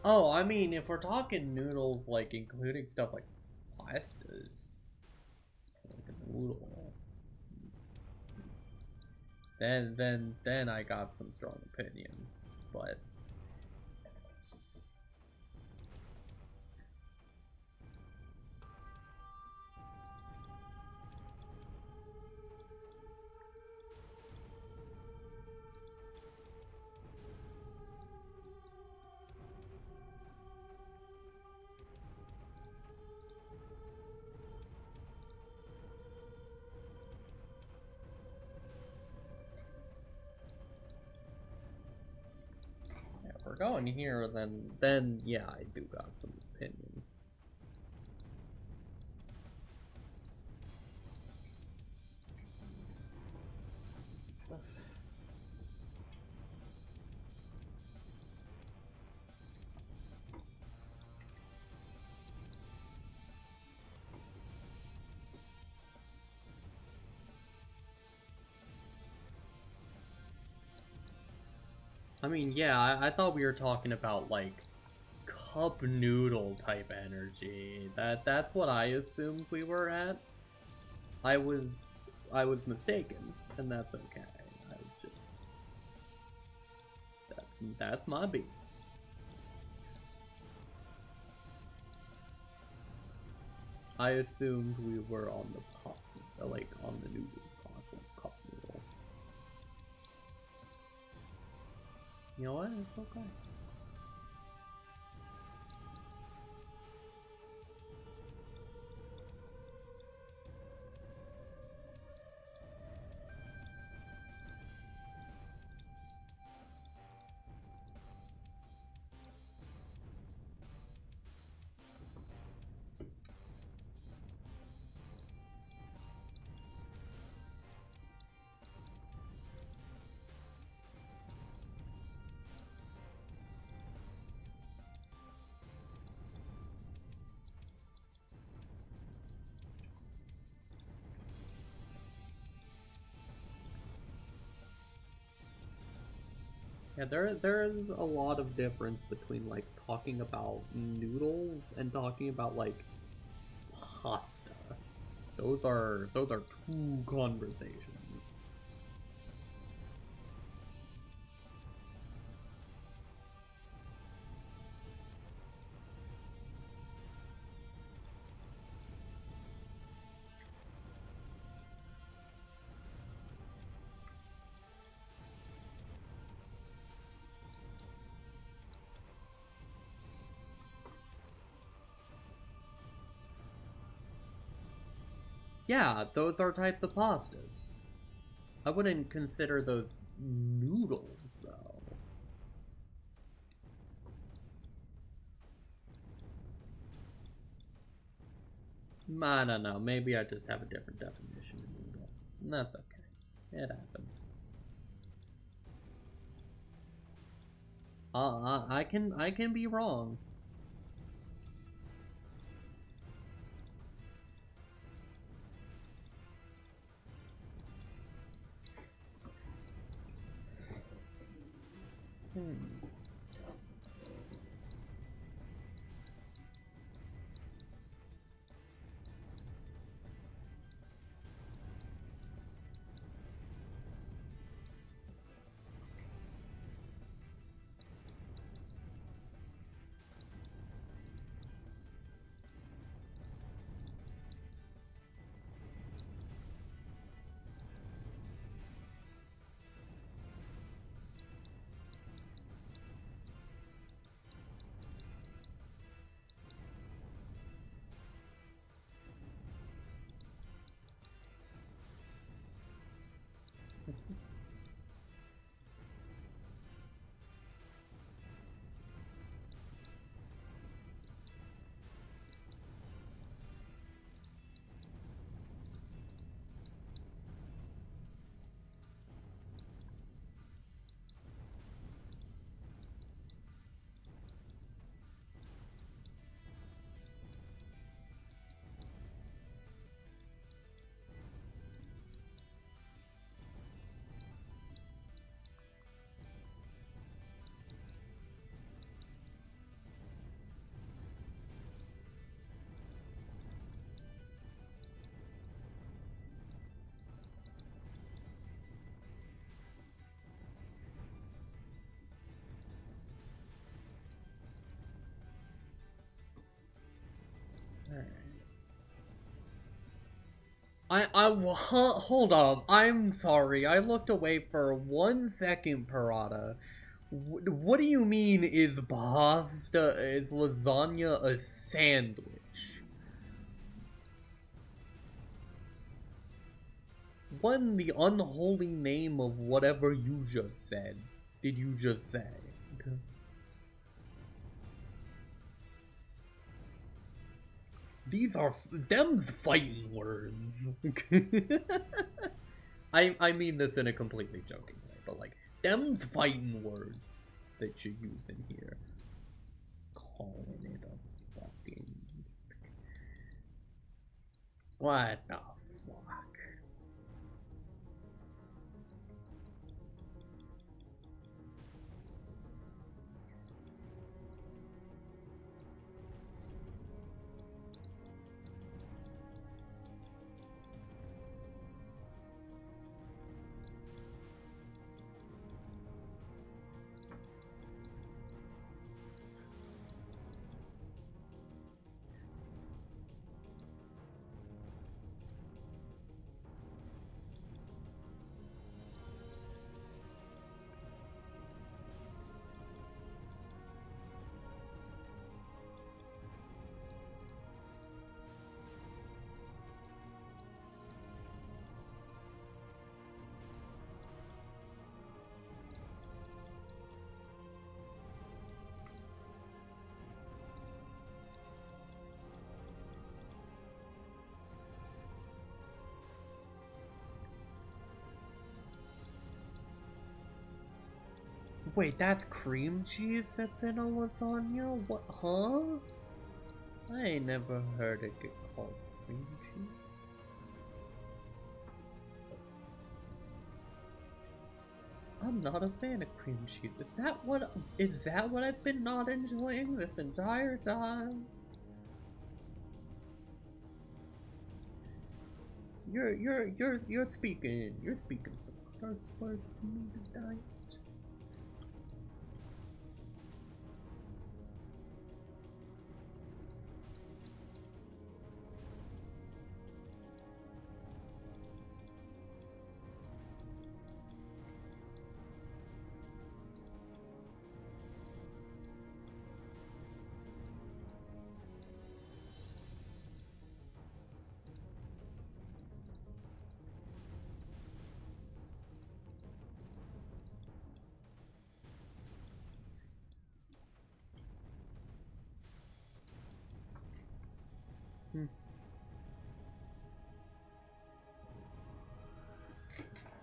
Oh, I mean, if we're talking noodles, like including stuff like pastas, like a noodle, then I got some strong opinions, but. we're going here, then yeah, I do got some opinions. I mean, yeah, I thought we were talking about, like, cup noodle type energy. That's what I assumed we were at. I was mistaken, and that's okay. I just that's my beat. I assumed we were on the pasta, like on the noodle cup noodle. You know what? It's okay. Yeah, there's a lot of difference between like talking about noodles and talking about like pasta. Those are two conversations. Yeah, those are types of pastas. I wouldn't consider those noodles, though. I don't know. Maybe I just have a different definition of noodle. That's okay. It happens. I can be wrong. Hmm. Hold up. I'm sorry. I looked away for 1 second, Parada. What do you mean is lasagna a sandwich? What in the unholy name of whatever you just said did you just say? These are them's fighting words. I mean this in a completely joking way, but like them's fighting words that you use in here. Calling it a fucking what the fuck? Wait, that's cream cheese that's in a lasagna? What? Huh? I ain't never heard it get called cream cheese. I'm not a fan of cream cheese. Is that what I've been not enjoying this entire time? You're speaking some curse words to me tonight.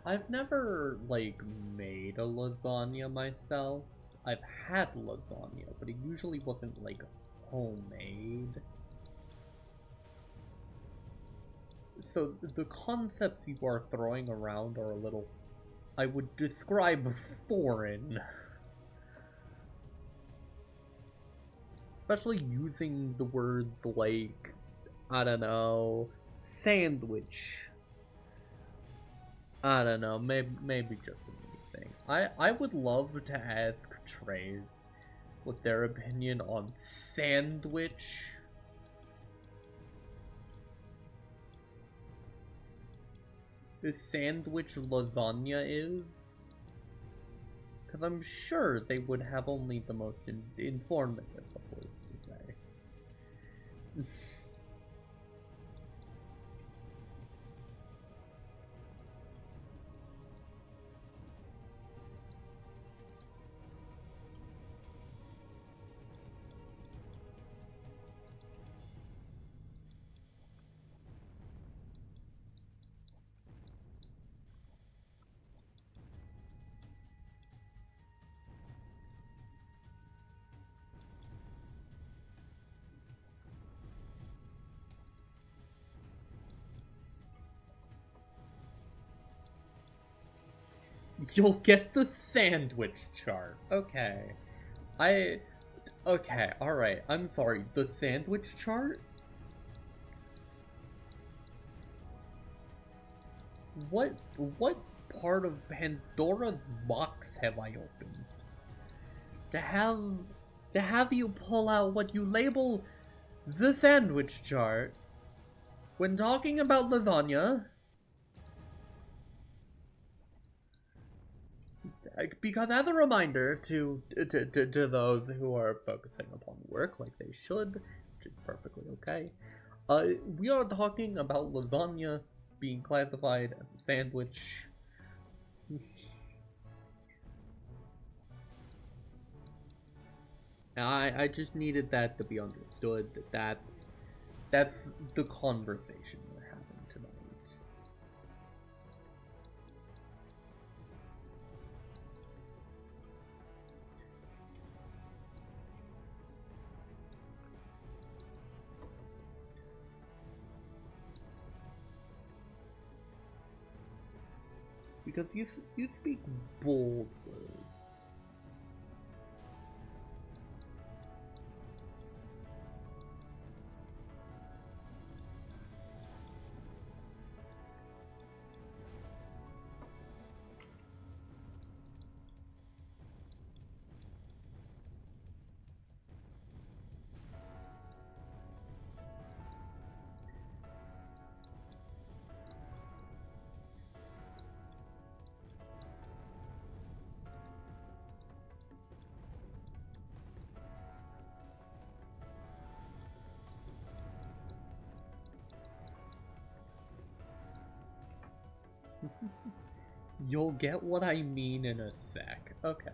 I've never, like, made a lasagna myself. I've had lasagna, but it usually wasn't, like, homemade. So the concepts you are throwing around are a little, I would describe, foreign. Especially using the words like, I don't know, sandwich. I don't know, maybe just a me thing. I would love to ask Trays what their opinion on sandwich. The sandwich lasagna is. Because I'm sure they would have only the most informative of words to say. You'll get the sandwich chart. Okay. Okay, alright. I'm sorry. The sandwich chart? What part of Pandora's box have I opened? To have you pull out what you label the sandwich chart when talking about lasagna. Because as a reminder to those who are focusing upon work like they should, which is perfectly okay, we are talking about lasagna being classified as a sandwich. I just needed that to be understood. That's That's the conversation we're having tonight. Because you speak bold words. You'll get what I mean in a sec. Okay.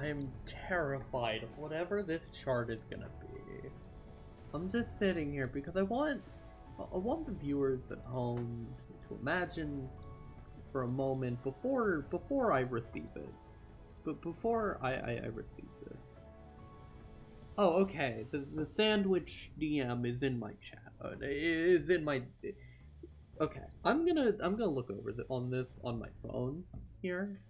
I am terrified of whatever this chart is gonna be. I'm just sitting here because I want the viewers at home to imagine for a moment before I receive it. But before I receive this. Oh, okay. The sandwich DM is in my chat. Is in my. Okay, I'm gonna look over on this on my phone here.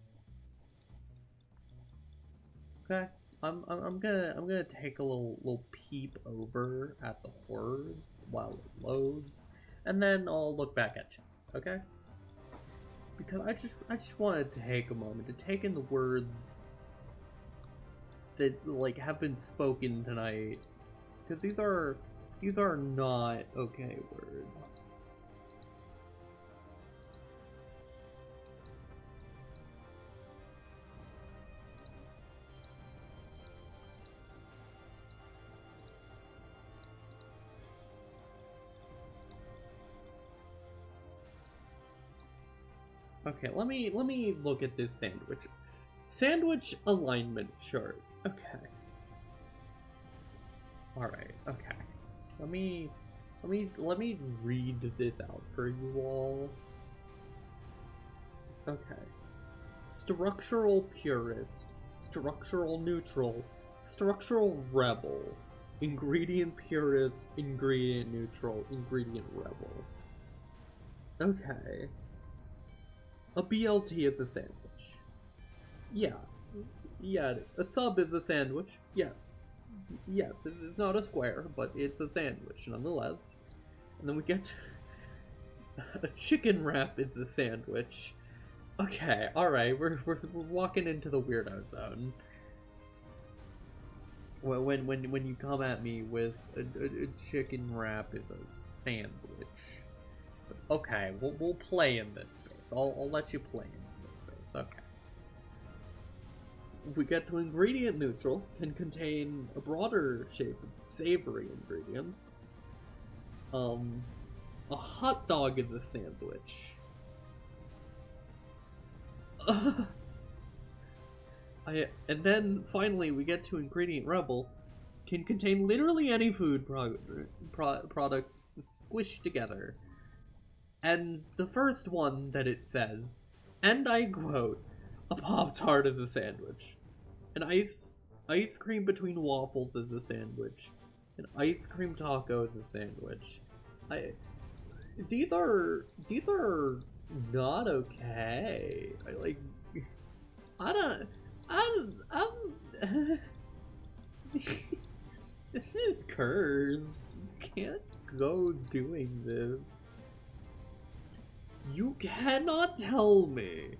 Okay, I'm gonna take a little peep over at the words while it loads, and then I'll look back at chat. Okay? Because I just want to take a moment to take in the words that like have been spoken tonight, because these are not okay words. Okay, let me look at this sandwich alignment chart. Okay. All right. Okay. Let me read this out for you all. Okay. Structural purist, structural neutral, structural rebel, ingredient purist, ingredient neutral, ingredient rebel. Okay. A BLT is a sandwich. Yeah. Yeah, a sub is a sandwich. Yes. Yes, it's not a square, but it's a sandwich nonetheless. And then we get a chicken wrap is a sandwich. Okay, alright, we're walking into the weirdo zone. When you come at me with a chicken wrap is a sandwich. Okay, we'll play in this space. I'll let you play in this space. Okay. If we get to ingredient neutral, can contain a broader shape of savory ingredients. A hot dog is a sandwich. And then finally we get to ingredient rebel, can contain literally any food products squished together. And the first one that it says, and I quote, a Pop-Tart is a sandwich. An ice cream between waffles is a sandwich. An ice cream taco is a sandwich. These are not okay. This is cursed. You can't go doing this. You cannot tell me,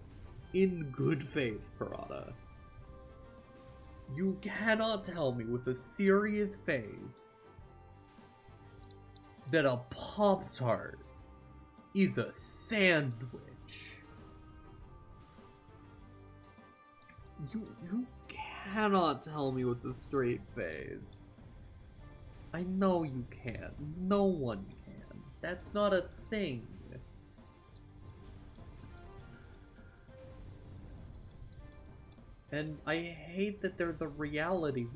in good faith, Parada. You cannot tell me with a serious face that a Pop-Tart is a sandwich. You cannot tell me with a straight face. I know you can't. No one can. That's not a thing. And I hate that there's a reality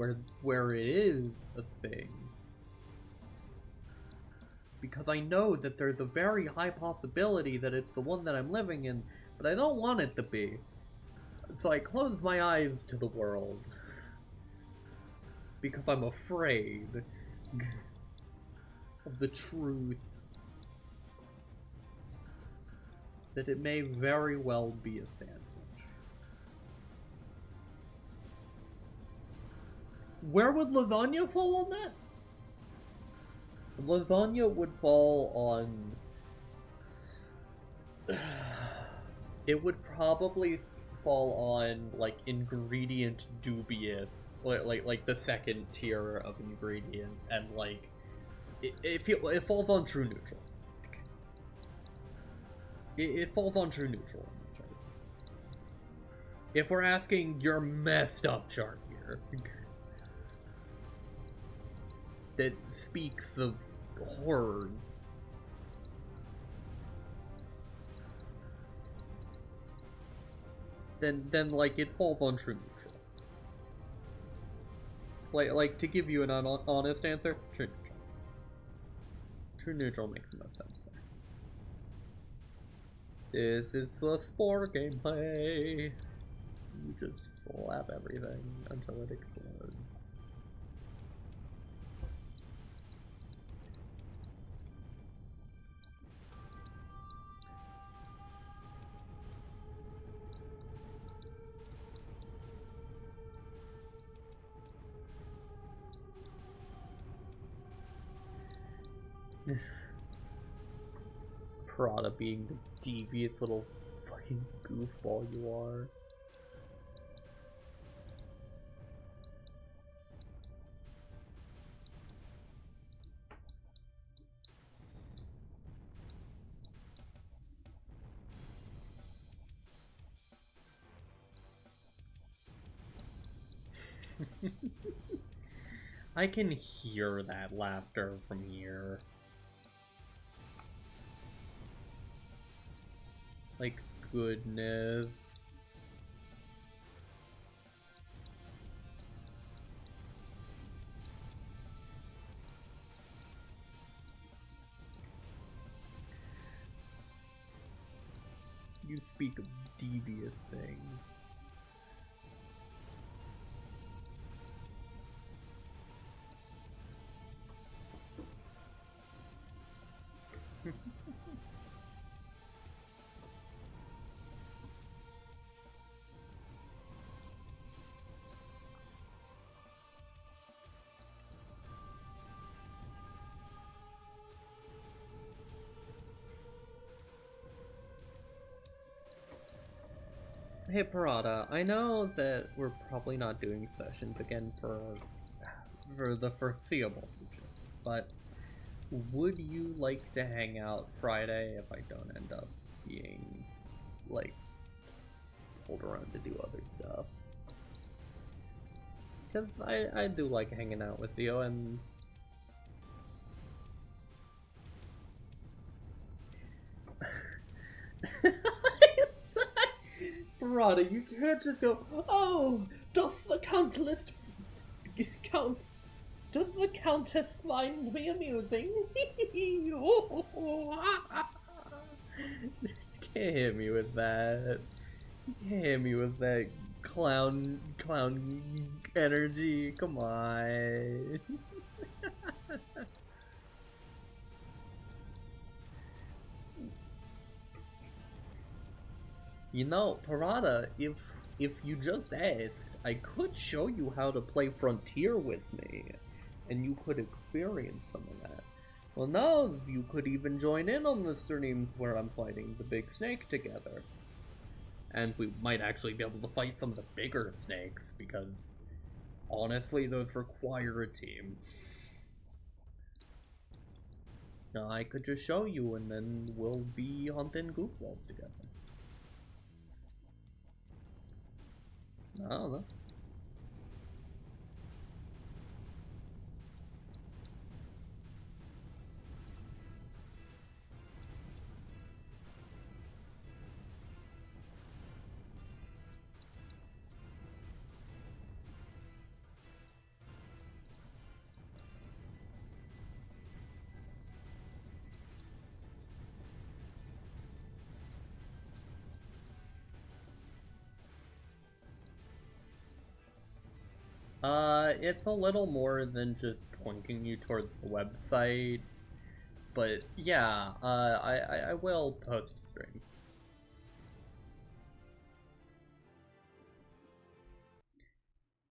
where it is a thing. Because I know that there's a very high possibility that it's the one that I'm living in, but I don't want it to be. So I close my eyes to the world. Because I'm afraid of the truth. That it may very well be a sandwich. Where would lasagna fall on that? Lasagna would fall on... It would probably fall on, like, ingredient dubious. Like the second tier of ingredient, and, like... It falls on true neutral. It falls on true neutral. If we're asking your messed up chart here... that speaks of horrors. Then like it falls on true neutral. Like to give you an honest answer, true neutral. True neutral makes the most sense there. This is the sport gameplay. You just slap everything until it explodes. Parada being the devious little fucking goofball you are. I can hear that laughter from here. Like, goodness. You speak of devious things. Hey Parada, I know that we're probably not doing sessions again for the foreseeable future, but would you like to hang out Friday if I don't end up being, like, pulled around to do other stuff? Because I do like hanging out with you, and... Parada, you can't just go, oh, does the count list count Does the Countess find me amusing? Can't hit me with that. Can't hit me with that clown energy. Come on. You know, Parada, if you just asked, I could show you how to play Frontier with me, and you could experience some of that. Well, now you could even join in on the streams where I'm fighting the big snake together. And we might actually be able to fight some of the bigger snakes, because honestly, those require a team. Now, I could just show you, and then we'll be hunting goofballs together. I don't know. It's a little more than just pointing you towards the website, but yeah, I will post a stream.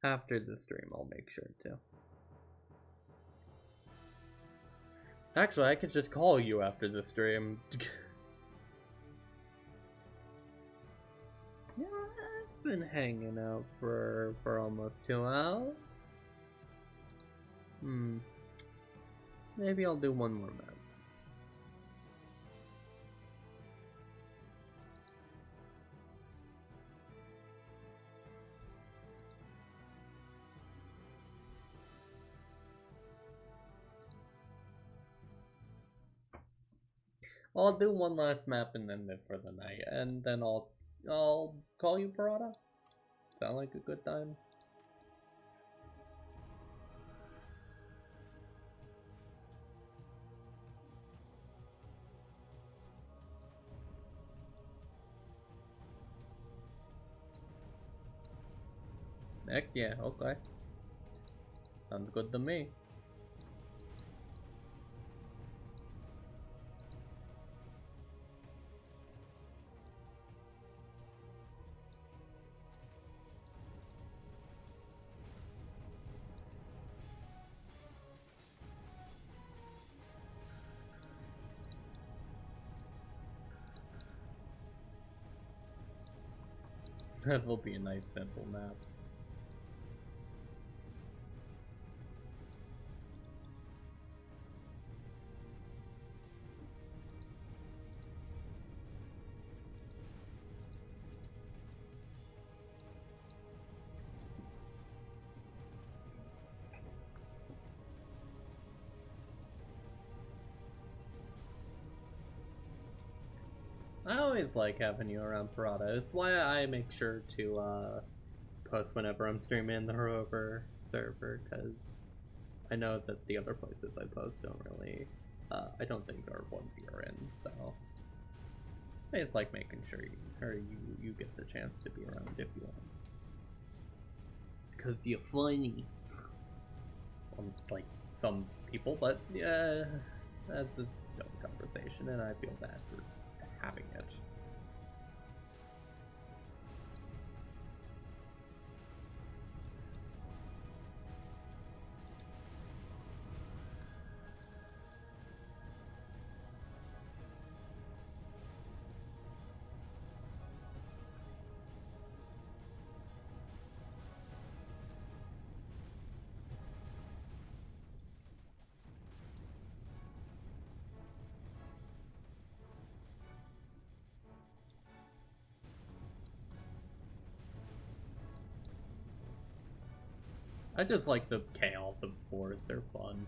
After the stream, I'll make sure to. Actually, I could just call you after the stream. Yeah, I've been hanging out for almost 2 hours. Maybe I'll do one more map. I'll do one last map and then live for the night, and then I'll call you, Parada. Sound like a good time? Heck yeah, okay. Sounds good to me. That will be a nice simple map. I always like having you around, Parada. It's why I make sure to post whenever I'm streaming in the Rover server, because I know that the other places I post don't really, I don't think are ones you're in, so it's like making sure you get the chance to be around if you want. Because you're funny. Like some people, but yeah, that's a still a conversation, and I feel bad for having it. I just like the chaos of spores, they're fun.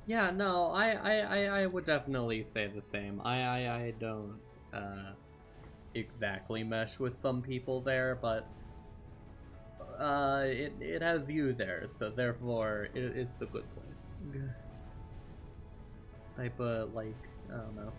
Yeah, no, I would definitely say the same. I don't exactly mesh with some people there, but it has you there, so therefore it's a good place. Type of like, I don't know.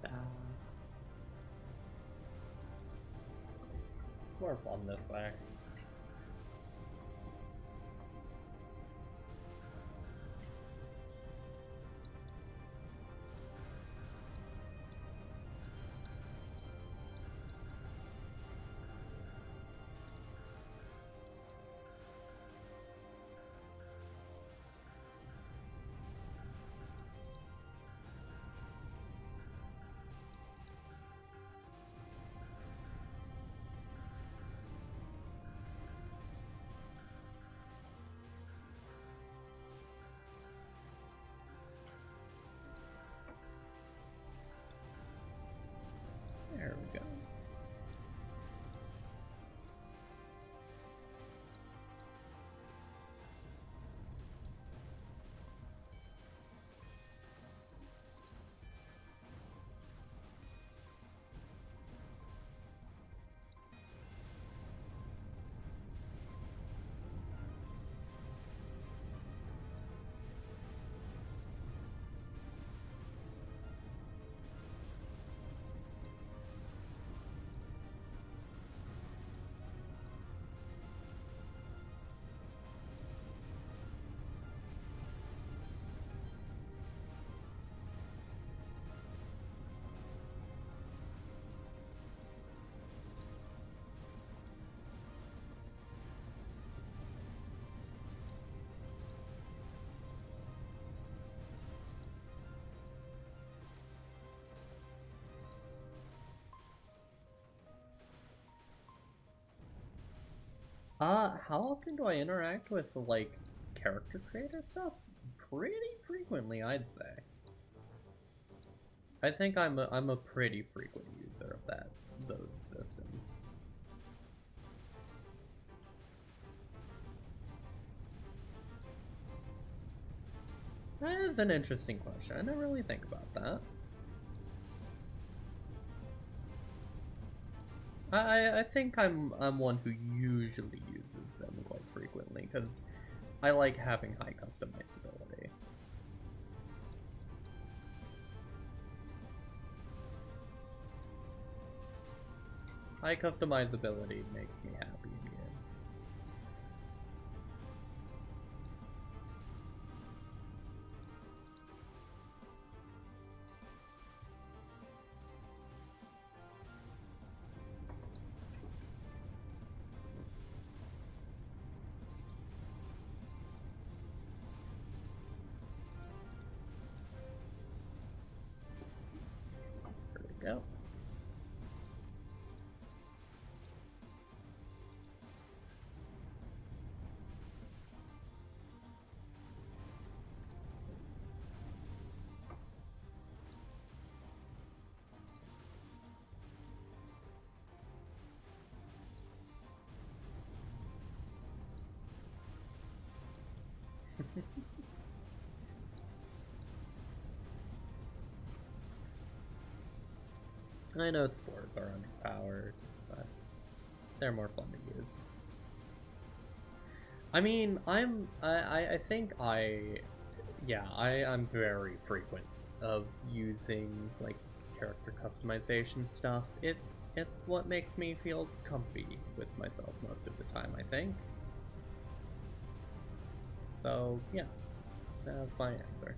Uh, more fun this way. There we go. How often do I interact with like character creator stuff? Pretty frequently, I'd say. I think I'm a pretty frequent user of those systems. That is an interesting question. I didn't really think about that. I think I'm one who usually uses them quite frequently because I like having high customizability. High customizability makes me happy in games. There we go. I know spores are underpowered, but they're more fun to use. I mean, I think I'm very frequent of using, like, character customization stuff. It's what makes me feel comfy with myself most of the time, I think. So, yeah, that's my answer.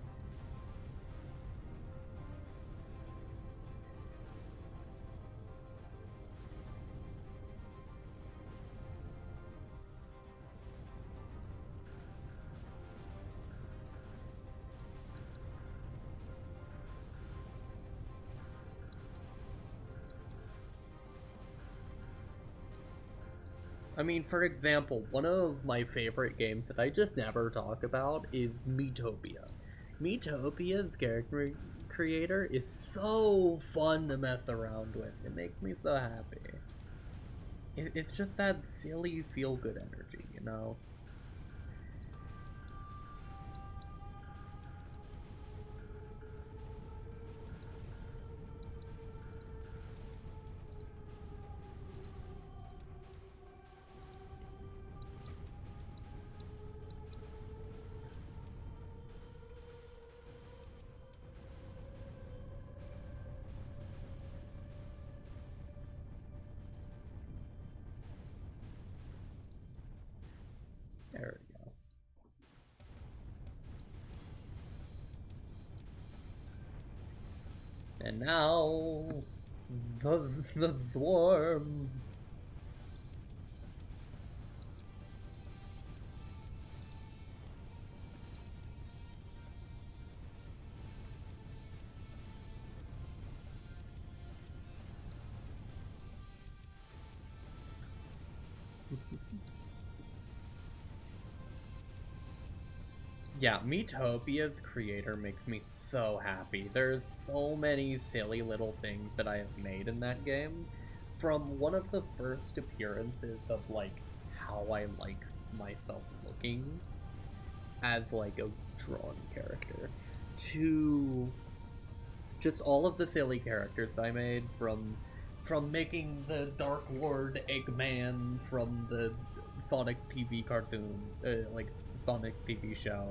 I mean, for example, one of my favorite games that I just never talk about is Miitopia. Miitopia's character creator is so fun to mess around with. It makes me so happy. It's just that silly, feel-good energy, you know? There we go. And now, the swarm. Yeah, Miitopia's creator makes me so happy. There's so many silly little things that I have made in that game. From one of the first appearances of, like, how I like myself looking as, like, a drawn character, to just all of the silly characters I made, from making the Dark Lord Eggman from the Sonic TV cartoon, like Sonic TV show,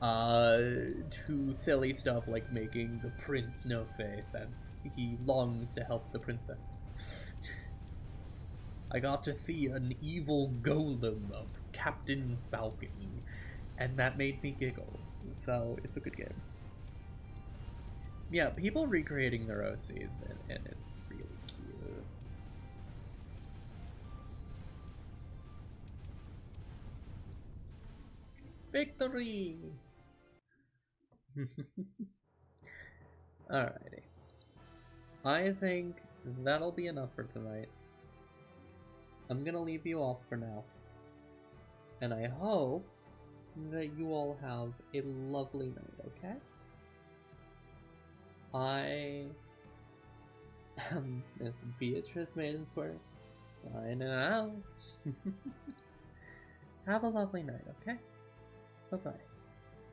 uh, to silly stuff like making the Prince No Face as he longs to help the princess. I got to see an evil golem of Captain Falcon, and that made me giggle. So it's a good game. Yeah, people recreating their OCs, and it's really cute. Victory! Alrighty. I think that'll be enough for tonight. I'm gonna leave you off for now. And I hope that you all have a lovely night, okay? I am Beatrice Maidensworth, signing out. Have a lovely night, okay? Bye-bye.